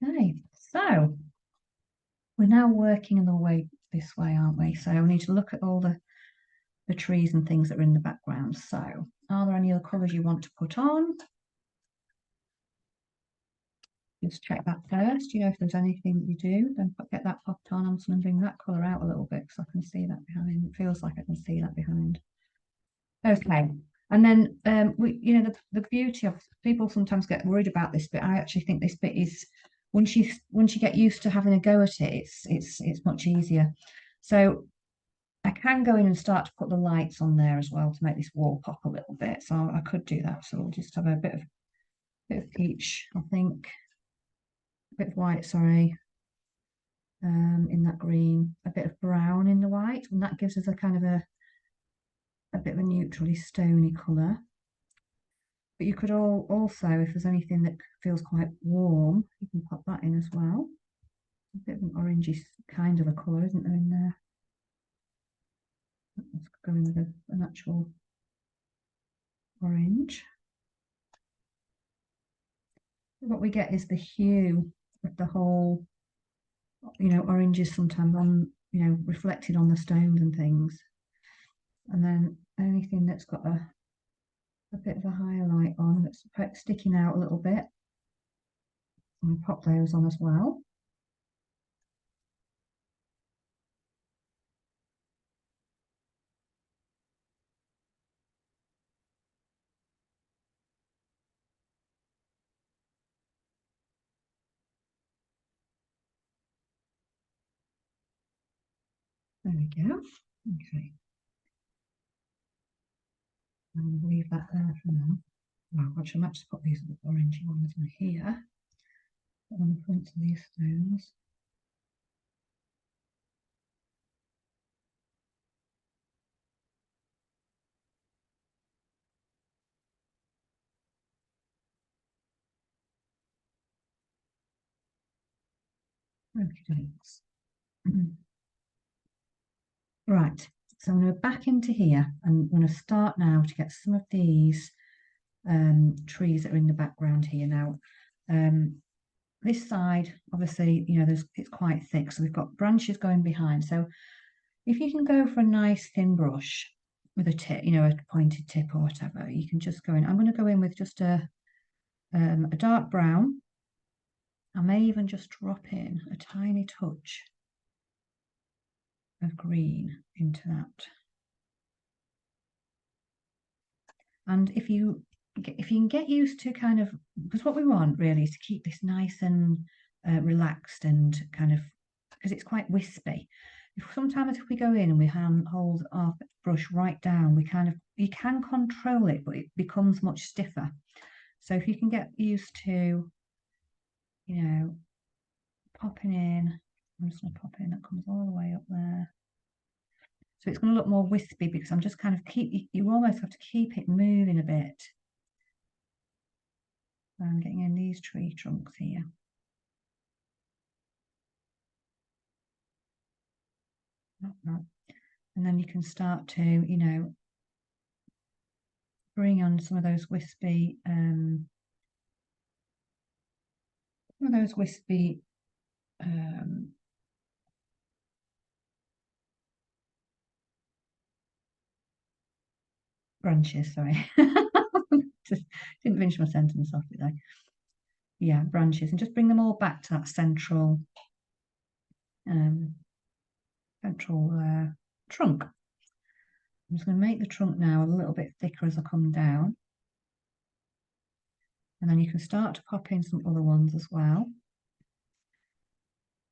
Speaker 1: Okay, so we're now working the way this way, aren't we? So we need to look at all the trees and things that are in the background. So are there any other colours you want to put on? Just check that first, if there's anything that you do, then get that popped on. I'm just going to bring that colour out a little bit because I can see that behind. It feels like I can see that behind. Okay. And then the beauty of people sometimes get worried about this bit. I actually think this bit is once you get used to having a go at it, it's much easier. So I can go in and start to put the lights on there as well to make this wall pop a little bit. So I could do that. So we'll just have a bit of peach, I think. A bit of white, sorry. In that green, a bit of brown in the white, and that gives us a kind of a bit of a neutrally stony colour. But you could also, if there's anything that feels quite warm, you can pop that in as well. A bit of an orangey kind of a colour, isn't there, in there? Let's go in with an actual orange. What we get is the hue of the whole, oranges sometimes on, reflected on the stones and things. And then anything that's got a bit of a highlight on that's sticking out a little bit. And pop those on as well. There we go. Okay. I'll leave that there for now. Well, actually, I might just put these orangey ones in here on the front of these stones. Okay. Right, so I'm going to back into here and I'm going to start now to get some of these trees that are in the background here now. This side, obviously, it's quite thick, so we've got branches going behind. So if you can go for a nice thin brush with a tip, a pointed tip or whatever, you can just go in. I'm going to go in with just a dark brown. I may even just drop in a tiny touch of green into that. And if you can get used to kind of, because what we want really is to keep this nice and relaxed and kind of, because it's quite wispy. Sometimes if we go in and we hold our brush right down, you can control it, but it becomes much stiffer. So if you can get used to, popping in, I'm just going to pop in, that comes all the way up there. So it's going to look more wispy because I'm just kind of you almost have to keep it moving a bit. I'm getting in these tree trunks here. And then you can start to, bring on some of those wispy, branches, sorry. Just didn't finish my sentence off, did I? yeah, branches, and just bring them all back to that central um, trunk. I'm just going to make the trunk now a little bit thicker as I come down. And then you can start to pop in some other ones as well.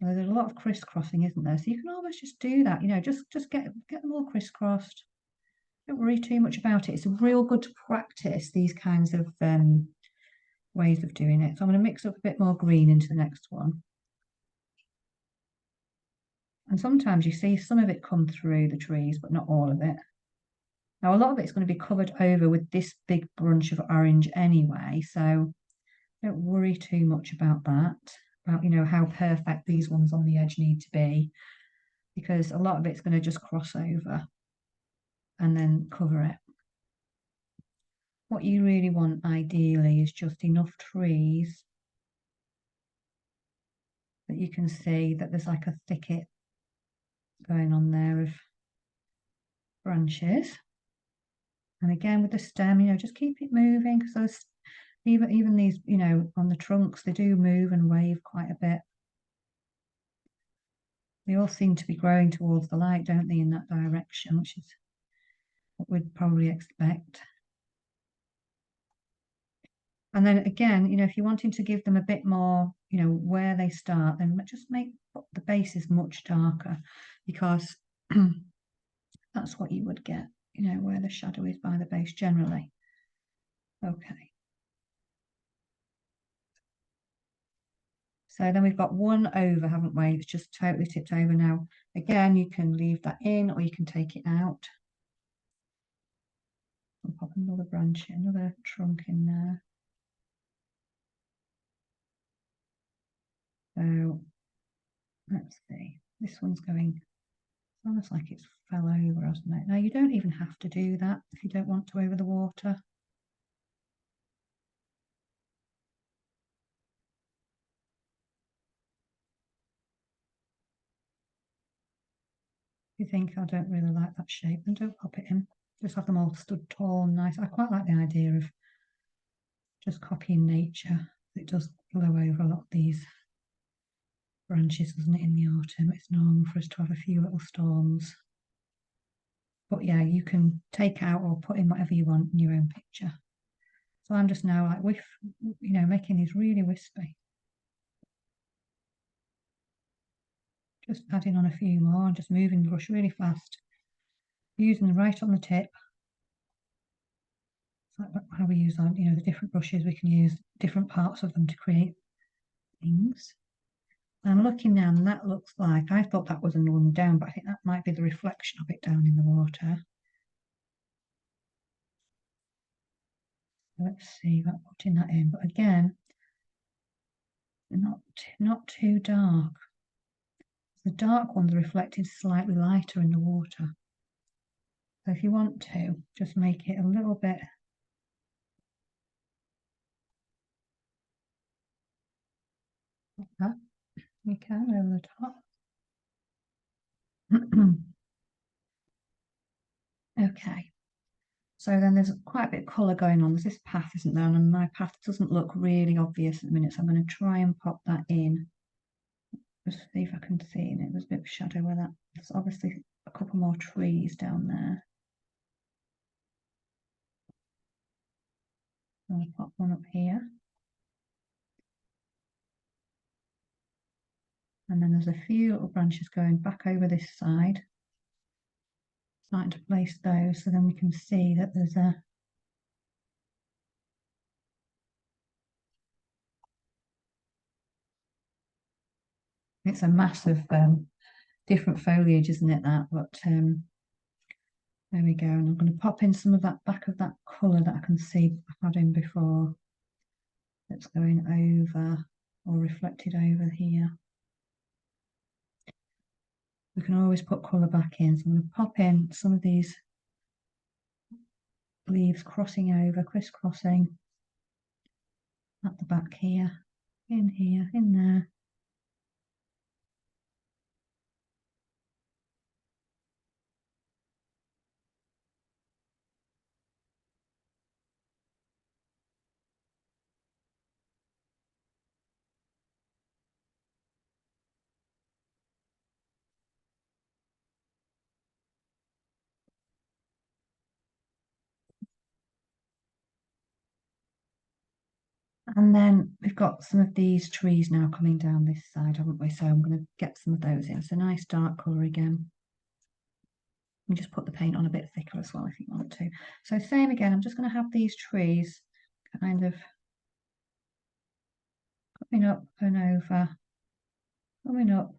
Speaker 1: There's a lot of crisscrossing, isn't there? So you can almost just do that, you know, just get them all crisscrossed. Don't worry too much about it. It's a real good to practice these kinds of ways of doing it. So I'm going to mix up a bit more green into the next one. And sometimes you see some of it come through the trees, but not all of it. Now, a lot of it's going to be covered over with this big bunch of orange anyway, so don't worry too much about that, about, you know, how perfect these ones on the edge need to be, because a lot of it's going to just cross over and then cover it. What you really want ideally is just enough trees that you can see that there's like a thicket going on there of branches. And again with the stem, you know, just keep it moving, because those even these, you know, on the trunks, they do move and wave quite a bit. They all seem to be growing towards the light, don't they, in that direction, which is what we'd probably expect. And then again, you know, if you're wanting to give them a bit more, you know, where they start, then just make the bases much darker, because that's what you would get, you know, where the shadow is by the base generally. Okay. So then we've got one over, haven't we? It's just totally tipped over now. Again, you can leave that in or you can take it out. I'll pop another branch, another trunk in there. So let's see, this one's going, it's almost like it's fell over, hasn't it? Now you don't even have to do that if you don't want to over the water. If you think I don't really like that shape, then don't pop it in. Just have them all stood tall and nice. I quite like the idea of just copying nature. It does blow over a lot of these branches, doesn't it, in the autumn? It's normal for us to have a few little storms. But yeah, you can take out or put in whatever you want in your own picture. So I'm just now like, you know, making these really wispy. Just adding on a few more and just moving the brush really fast, using right on the tip. It's like how we use on, you know, the different brushes, we can use different parts of them to create things. I'm looking now and that looks like, I thought that was another one down, but I think that might be the reflection of it down in the water. Let's see about putting that in, but again, not too dark. The dark ones are reflected slightly lighter in the water. So if you want to, just make it a little bit like that. You can over the top. Okay. So then there's quite a bit of colour going on. There's this path, isn't there? And my path doesn't look really obvious at the minute, so I'm going to try and pop that in. Just see if I can see in it. There's a bit of shadow where that. There's obviously a couple more trees down there. I'm going to pop one up here. And then there's a few little branches going back over this side. Starting to place those so then we can see that there's a it's a massive different foliage, isn't it, that? But there we go. And I'm going to pop in some of that back of that colour that I can see I've had in before. That's going over or reflected over here. We can always put colour back in. So I'm going to pop in some of these leaves crossing over, crisscrossing at the back here, in there. And then we've got some of these trees now coming down this side, haven't we? So I'm going to get some of those in. It's a nice dark colour again. You just put the paint on a bit thicker as well if you want to. So same again, I'm just going to have these trees kind of coming up and over, coming up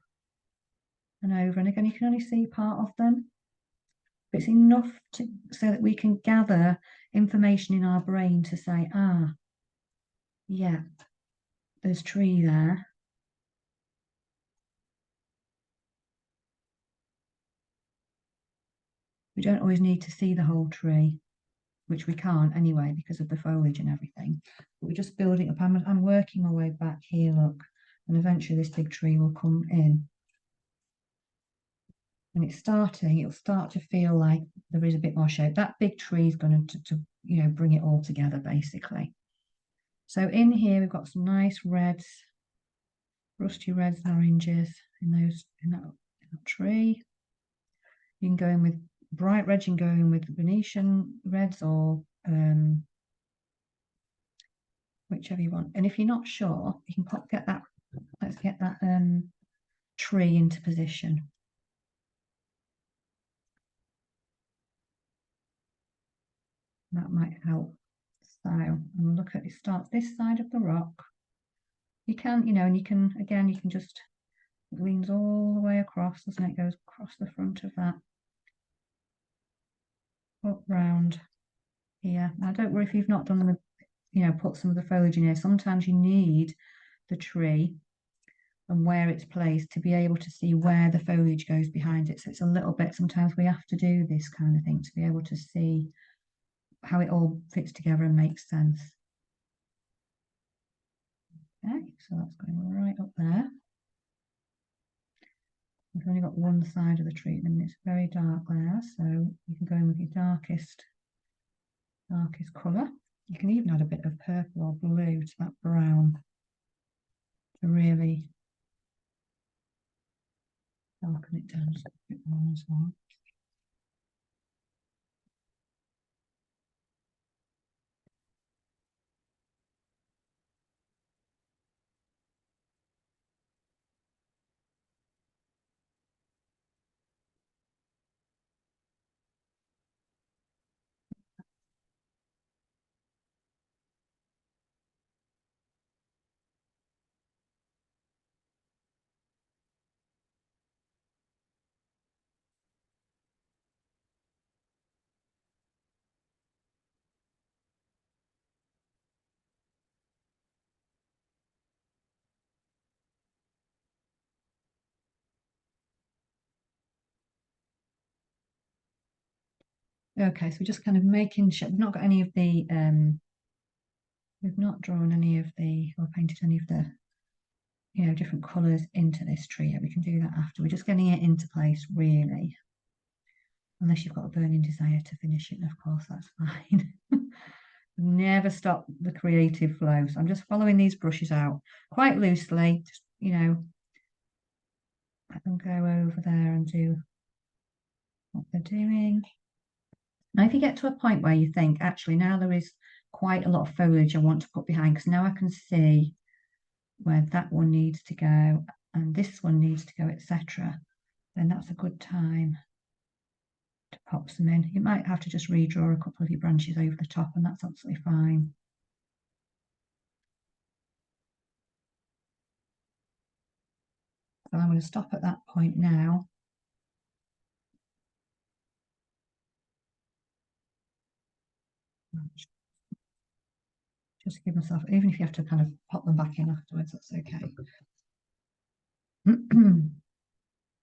Speaker 1: and over. And again, you can only see part of them. But it's enough so that we can gather information in our brain to say, ah, yeah, there's tree there. We don't always need to see the whole tree, which we can't anyway because of the foliage and everything. But we're just building up. I'm working my way back here, look, and eventually this big tree will come in. And it's starting, it'll start to feel like there is a bit more shape. That big tree is going to you know, bring it all together basically. So in here we've got some nice reds, rusty reds and oranges in that tree. You can go in with bright red, you can go in with Venetian reds or whichever you want. And if you're not sure, you can get that, let's get that tree into position. That might help. So, and look at it, starts this side of the rock. You can, you know, and you can, again, you can just, it leans all the way across, doesn't it? It goes across the front of that, up round here. Now, don't worry if you've not done the, you know, put some of the foliage in here. Sometimes you need the tree and where it's placed to be able to see where the foliage goes behind it. So it's a little bit, sometimes we have to do this kind of thing to be able to see how it all fits together and makes sense. Okay, so that's going right up there. We've only got one side of the treatment and it's very dark there, so you can go in with your darkest colour. You can even add a bit of purple or blue to that brown to really darken it down just a bit more as well. Okay, so we're just kind of making sure we've not got any of the we've not drawn any of the or painted any of the, you know, different colours into this tree yet. We can do that after. We're just getting it into place really. Unless you've got a burning desire to finish it, and of course that's fine. Never stop the creative flow. So I'm just following these brushes out quite loosely, just, you know, let them go over there and do what they're doing. Now, if you get to a point where you think, actually, now there is quite a lot of foliage I want to put behind, because now I can see where that one needs to go and this one needs to go, etc., then that's a good time to pop some in. You might have to just redraw a couple of your branches over the top, and that's absolutely fine. So I'm going to stop at that point now. Just give myself, even if you have to kind of pop them back in afterwards, that's okay.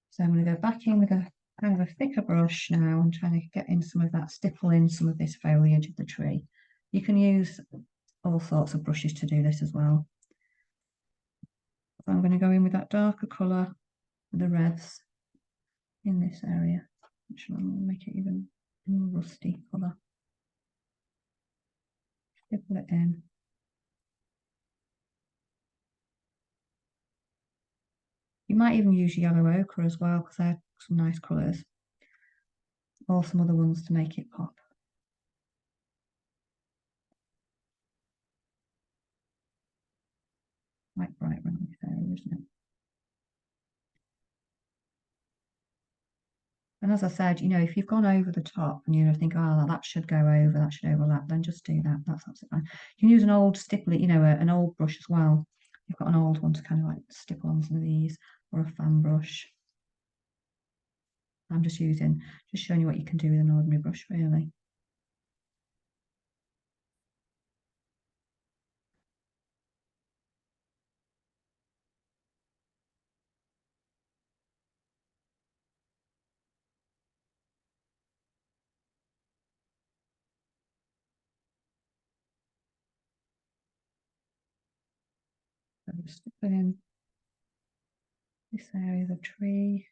Speaker 1: So I'm going to go back in with a kind of a thicker brush now and trying to get in some of that, stipple in some of this foliage of the tree. You can use all sorts of brushes to do this as well. So I'm going to go in with that darker colour, the reds in this area, which will make it even more rusty colour. Stipple it in. You might even use yellow ochre as well, because they're some nice colours, or some other ones to make it pop. quite bright around this area, isn't it? And as I said, if you've gone over the top and you think, oh, that should go over, that should overlap, then just do that. That's absolutely fine. You can use an old stippler, an old brush as well. You've got an old one to kind of like stipple on some of these, or a fan brush. I'm just showing you what you can do with an ordinary brush, really. So just put in this area of the tree.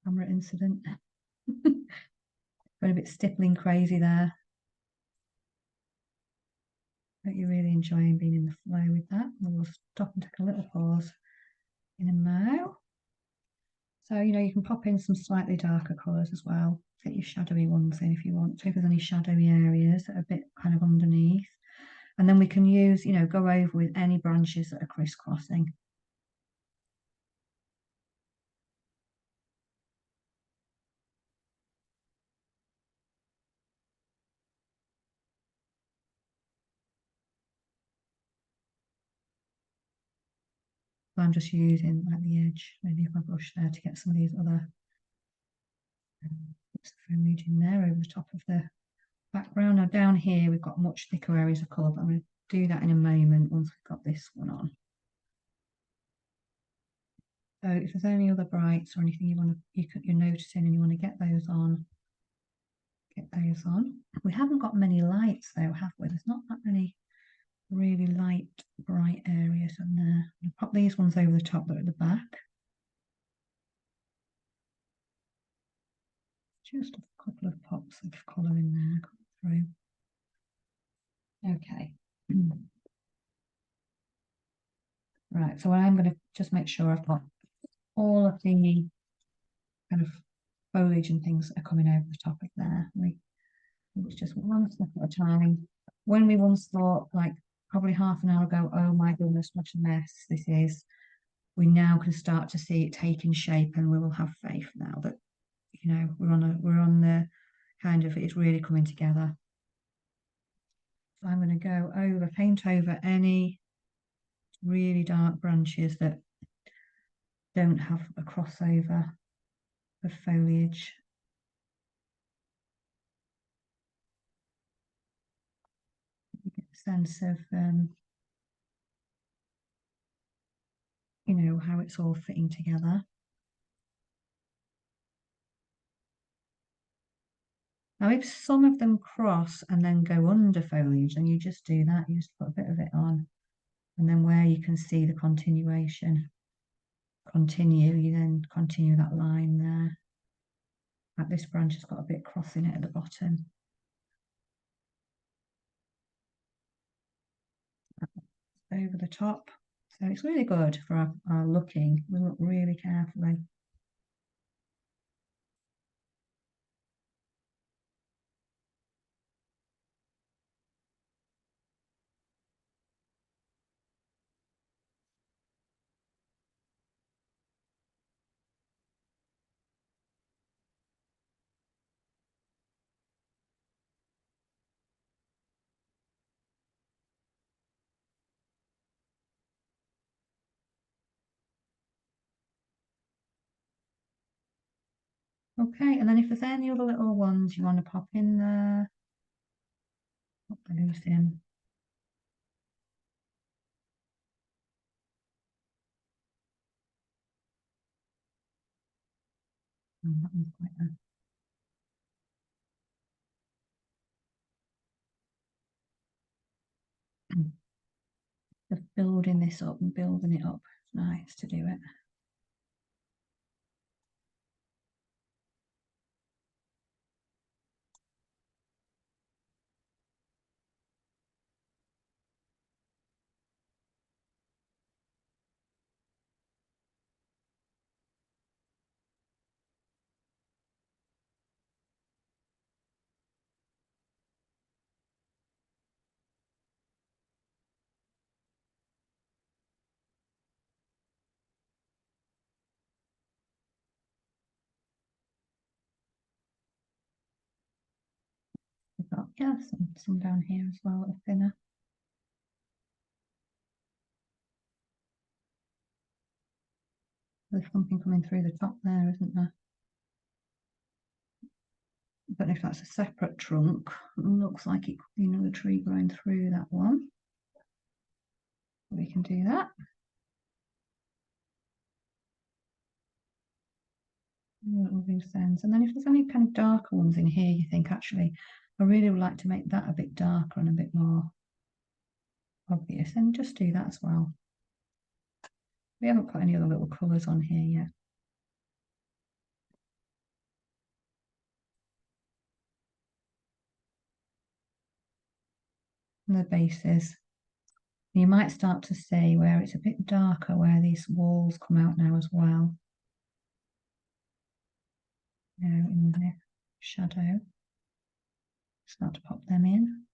Speaker 1: Camera incident. Got a bit stippling crazy there. Hope you're really enjoying being in the flow with that. We'll stop and take a little pause in a mo. So, you can pop in some slightly darker colours as well. Get your shadowy ones in if you want to, if there's any shadowy areas that are a bit kind of underneath. And then we can use, go over with any branches that are crisscrossing. So I'm just using like the edge, maybe of my brush there to get some of these other bits of foliage in there over the top of the background. Now down here we've got much thicker areas of colour, but I'm going to do that in a moment once we've got this one on. So if there's any other brights or anything you're noticing and you want to get those on, get those on. We haven't got many lights though, have we? There's not that many really light, bright areas in there. I'll pop these ones over the top that are at the back. Just a couple of pops of colour in there coming through. Okay. Right, so I'm going to just make sure I've got all of the kind of foliage and things that are coming over the top of there. It's just one step at a time. When we once thought, like probably half an hour ago, oh my goodness, what a mess this is, we now can start to see it taking shape, and we will have faith now that we're on the kind of, it's really coming together. So I'm going to go over, paint over any really dark branches that don't have a crossover of foliage. You get a sense of how it's all fitting together. Now, if some of them cross and then go under foliage, then you just do that. You just put a bit of it on, and then where you can see the continuation, you then continue that line there. Like this branch has got a bit crossing it at the bottom. Over the top. So it's really good for our looking. We look really carefully. Okay, and then if there's any other little ones you want to pop in there, pop those in. That one's quite just building this up and building it up. It's nice to do it. got, yeah, some down here as well that are thinner. There's something coming through the top there, isn't there? But if that's a separate trunk, it looks like it could be another tree growing through that one. We can do that. Loose ends. And then if there's any kind of darker ones in here, you think actually, I really would like to make that a bit darker and a bit more obvious, and just do that as well. We haven't put any other little colours on here yet. And the bases. You might start to see where it's a bit darker, where these walls come out now as well. Now in the shadow, start to pop them in.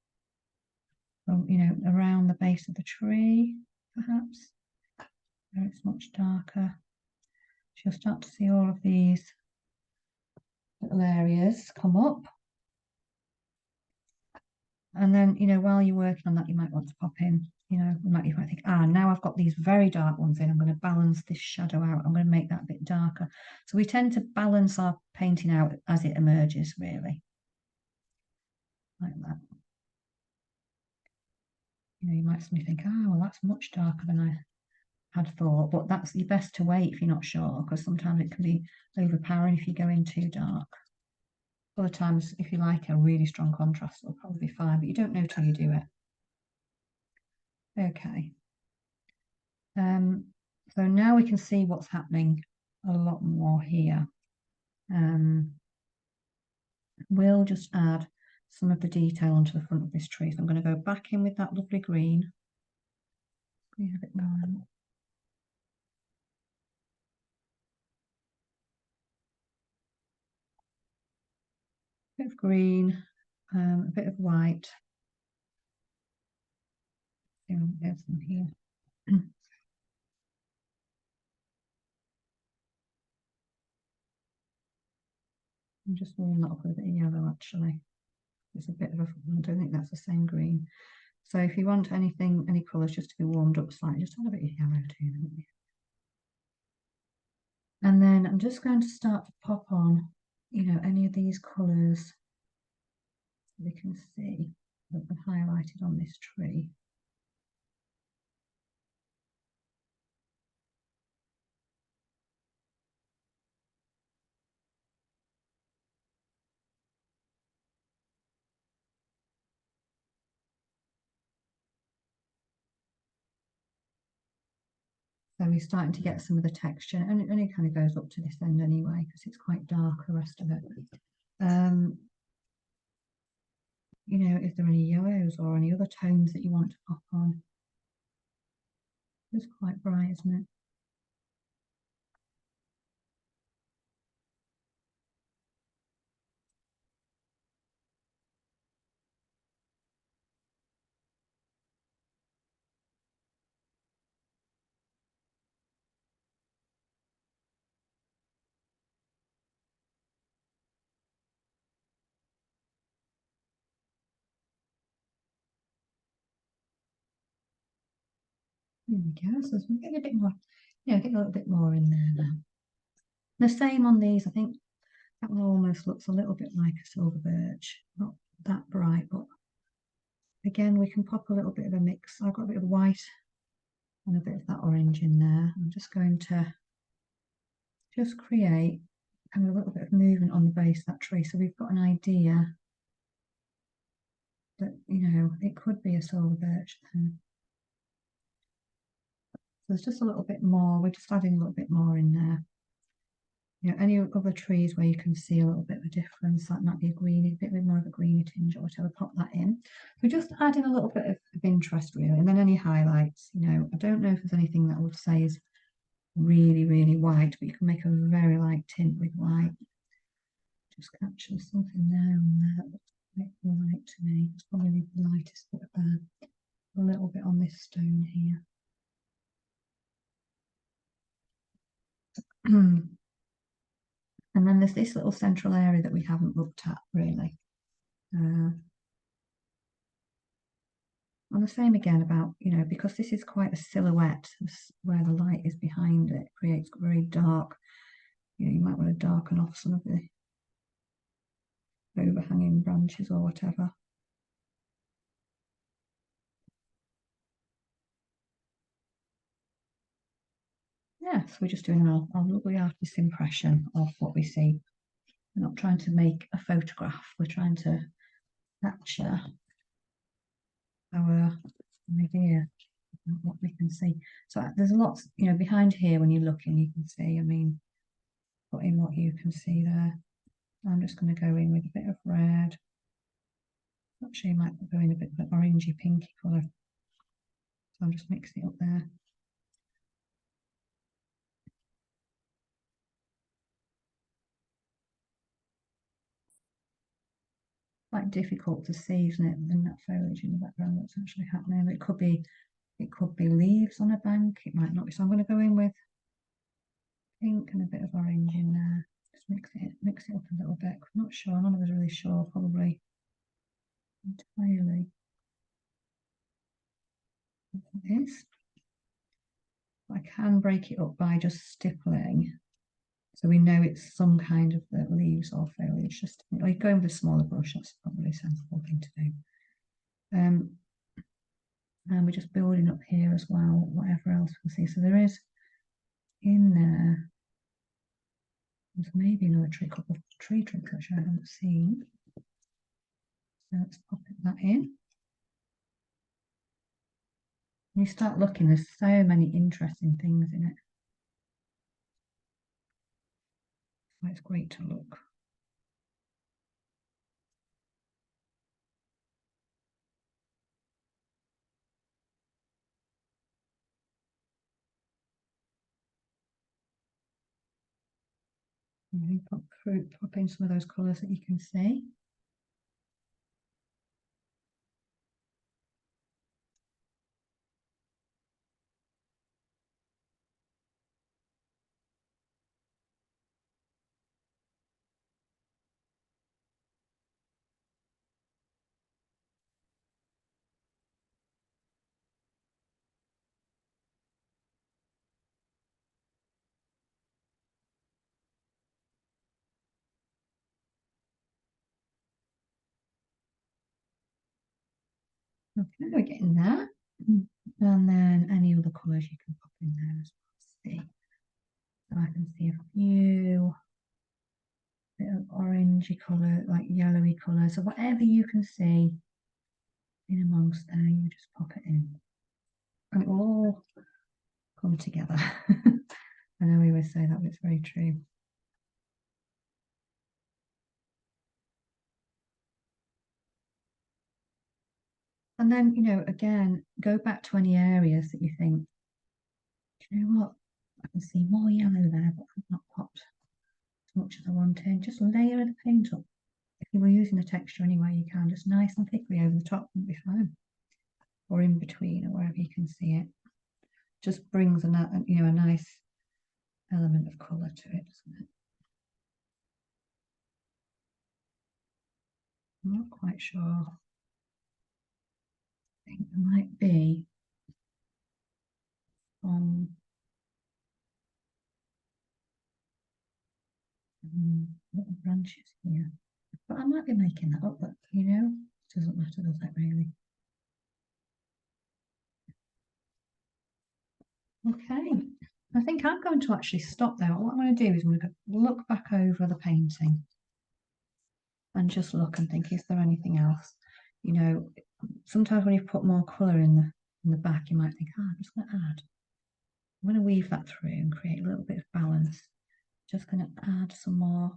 Speaker 1: Well, you know, around the base of the tree, perhaps, where it's much darker. You'll start to see all of these little areas come up. And then, you know, while you're working on that, you might want to pop in, you know, you might think, now I've got these very dark ones in, I'm going to balance this shadow out. I'm going to make that a bit darker. So we tend to balance our painting out as it emerges, really. Like that. You know, you might suddenly think, well, that's much darker than I had thought, but that's your best to wait if you're not sure, because sometimes it can be overpowering if you go in too dark. Other times, if you like a really strong contrast, it'll probably be fine, but you don't know till you do it. Okay. So now we can see what's happening a lot more here. We'll just add some of the detail onto the front of this tree. So I'm going to go back in with that lovely green. Green a bit more. A bit of green, a bit of white. There's some here. I'm just warming that up with a bit of yellow, actually. It's a bit of I don't think that's the same green. So if you want anything, any colours just to be warmed up slightly, just add a bit of yellow to them. And then I'm just going to start to pop on, you know, any of these colours we can see that are highlighted on this tree. So we're starting to get some of the texture, and it only kind of goes up to this end anyway, because it's quite dark, the rest of it. You know, is there any yellows or any other tones that you want to pop on? It's quite bright, isn't it? There we go. So we're getting a bit more, getting a little bit more in there now. The same on these. I think that one almost looks a little bit like a silver birch. Not that bright, but again, we can pop a little bit of a mix. I've got a bit of white and a bit of that orange in there. I'm just going to just create kind of a little bit of movement on the base of that tree. So we've got an idea that, you know, it could be a silver birch then. So there's just a little bit more. We're just adding a little bit more in there. You know, any other trees where you can see a little bit of a difference, that might be a greeny, a bit more of a greeny tinge or whatever, pop that in. We're just adding a little bit of interest really, and then any highlights. You know, I don't know if there's anything that I would say is really, really white, but you can make a very light tint with white. Just capture something there and there that looks a bit white to me. It's probably the lightest bit of that. A little bit on this stone here. And then there's this little central area that we haven't looked at really. And the same again about, because this is quite a silhouette where the light is behind it, creates very dark, you might want to darken off some of the overhanging branches or whatever. Yeah, so we're just doing our lovely artist's impression of what we see. We're not trying to make a photograph, we're trying to capture our idea of what we can see. So there's lots, behind here when you're looking, you can see, put in what you can see there. I'm just going to go in with a bit of red. Actually, I might go in a bit of an orangey pinky colour. So I'm just mixing it up there. Quite difficult to see, isn't it? In that foliage in the background, what's actually happening. It could be leaves on a bank. It might not be. So I'm going to go in with pink and a bit of orange in there. Just mix it up a little bit. I'm not sure. None of us are really sure. Probably entirely. This. I can break it up by just stippling, so we know it's some kind of the leaves or foliage. Just like going with a smaller brush. That's probably a sensible thing to do. And we're just building up here as well, whatever else we can see. So there is in there. There's maybe another couple of tree tricks which I haven't seen. So let's pop that in. When you start looking, there's so many interesting things in it. So it's great to look. And pop in some of those colours that you can see. Okay, we're getting there. And then any other colours you can pop in there as well. See. So I can see a few bit of orangey colour, like yellowy colour. So whatever you can see in amongst there, you just pop it in. And it will all come together. I know we always say that, but it's very true. And then, again, go back to any areas that you think, you know what, I can see more yellow there, but I've not popped as much as I wanted. Just layer the paint up. If you were using a texture anyway, you can just nice and thickly over the top and be fine. Or in between or wherever you can see it. Just brings a nice element of colour to it, doesn't it? I'm not quite sure. I think there might be little branches here. But I might be making that up, but it doesn't matter, does it really? Okay, I think I'm going to actually stop there. What I'm going to do is I'm going to look back over the painting and just look and think, is there anything else? Sometimes when you put more colour in the back, you might think, I'm just going to add. I'm going to weave that through and create a little bit of balance. Just going to add some more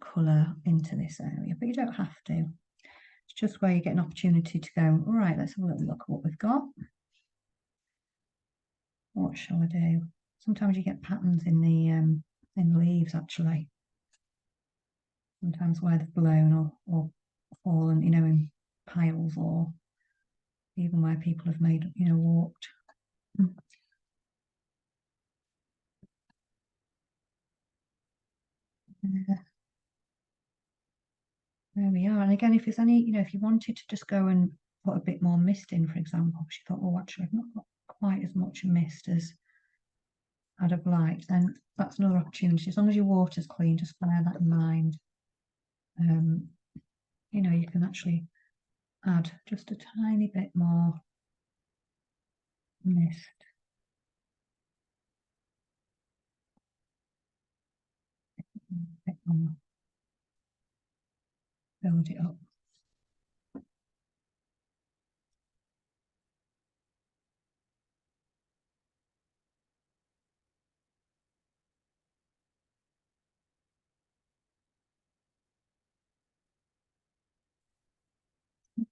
Speaker 1: colour into this area, but you don't have to. It's just where you get an opportunity to go, all right, let's have a little look at what we've got. What shall I do? Sometimes you get patterns in the leaves actually. Sometimes where they've blown or fallen, in piles, or even where people have made, walked. There we are. And again, if there's any, if you wanted to just go and put a bit more mist in, for example. She thought, oh, actually, I've not got quite as much mist as I'd have liked. Then that's another opportunity. As long as your water's clean, just bear that in mind. You know, you can actually add just a tiny bit more mist. A bit more. Build it up.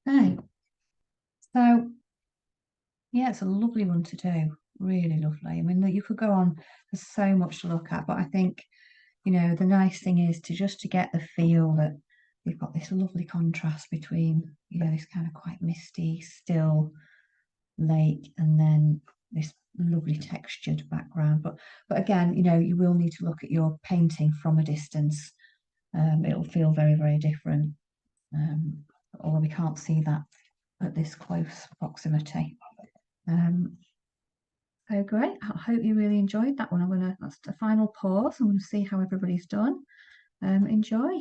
Speaker 1: Okay, so yeah, it's a lovely one to do. Really lovely. I mean, you could go on. There's so much to look at, but I think, you know, the nice thing is to get the feel that you've got this lovely contrast between, you know, this kind of quite misty, still lake, and then this lovely textured background. But again, you know, you will need to look at your painting from a distance. It'll feel very, very different. Although we can't see that at this close proximity. So great. I hope you really enjoyed that one. That's the final pause. I'm going to see how everybody's done. Enjoy.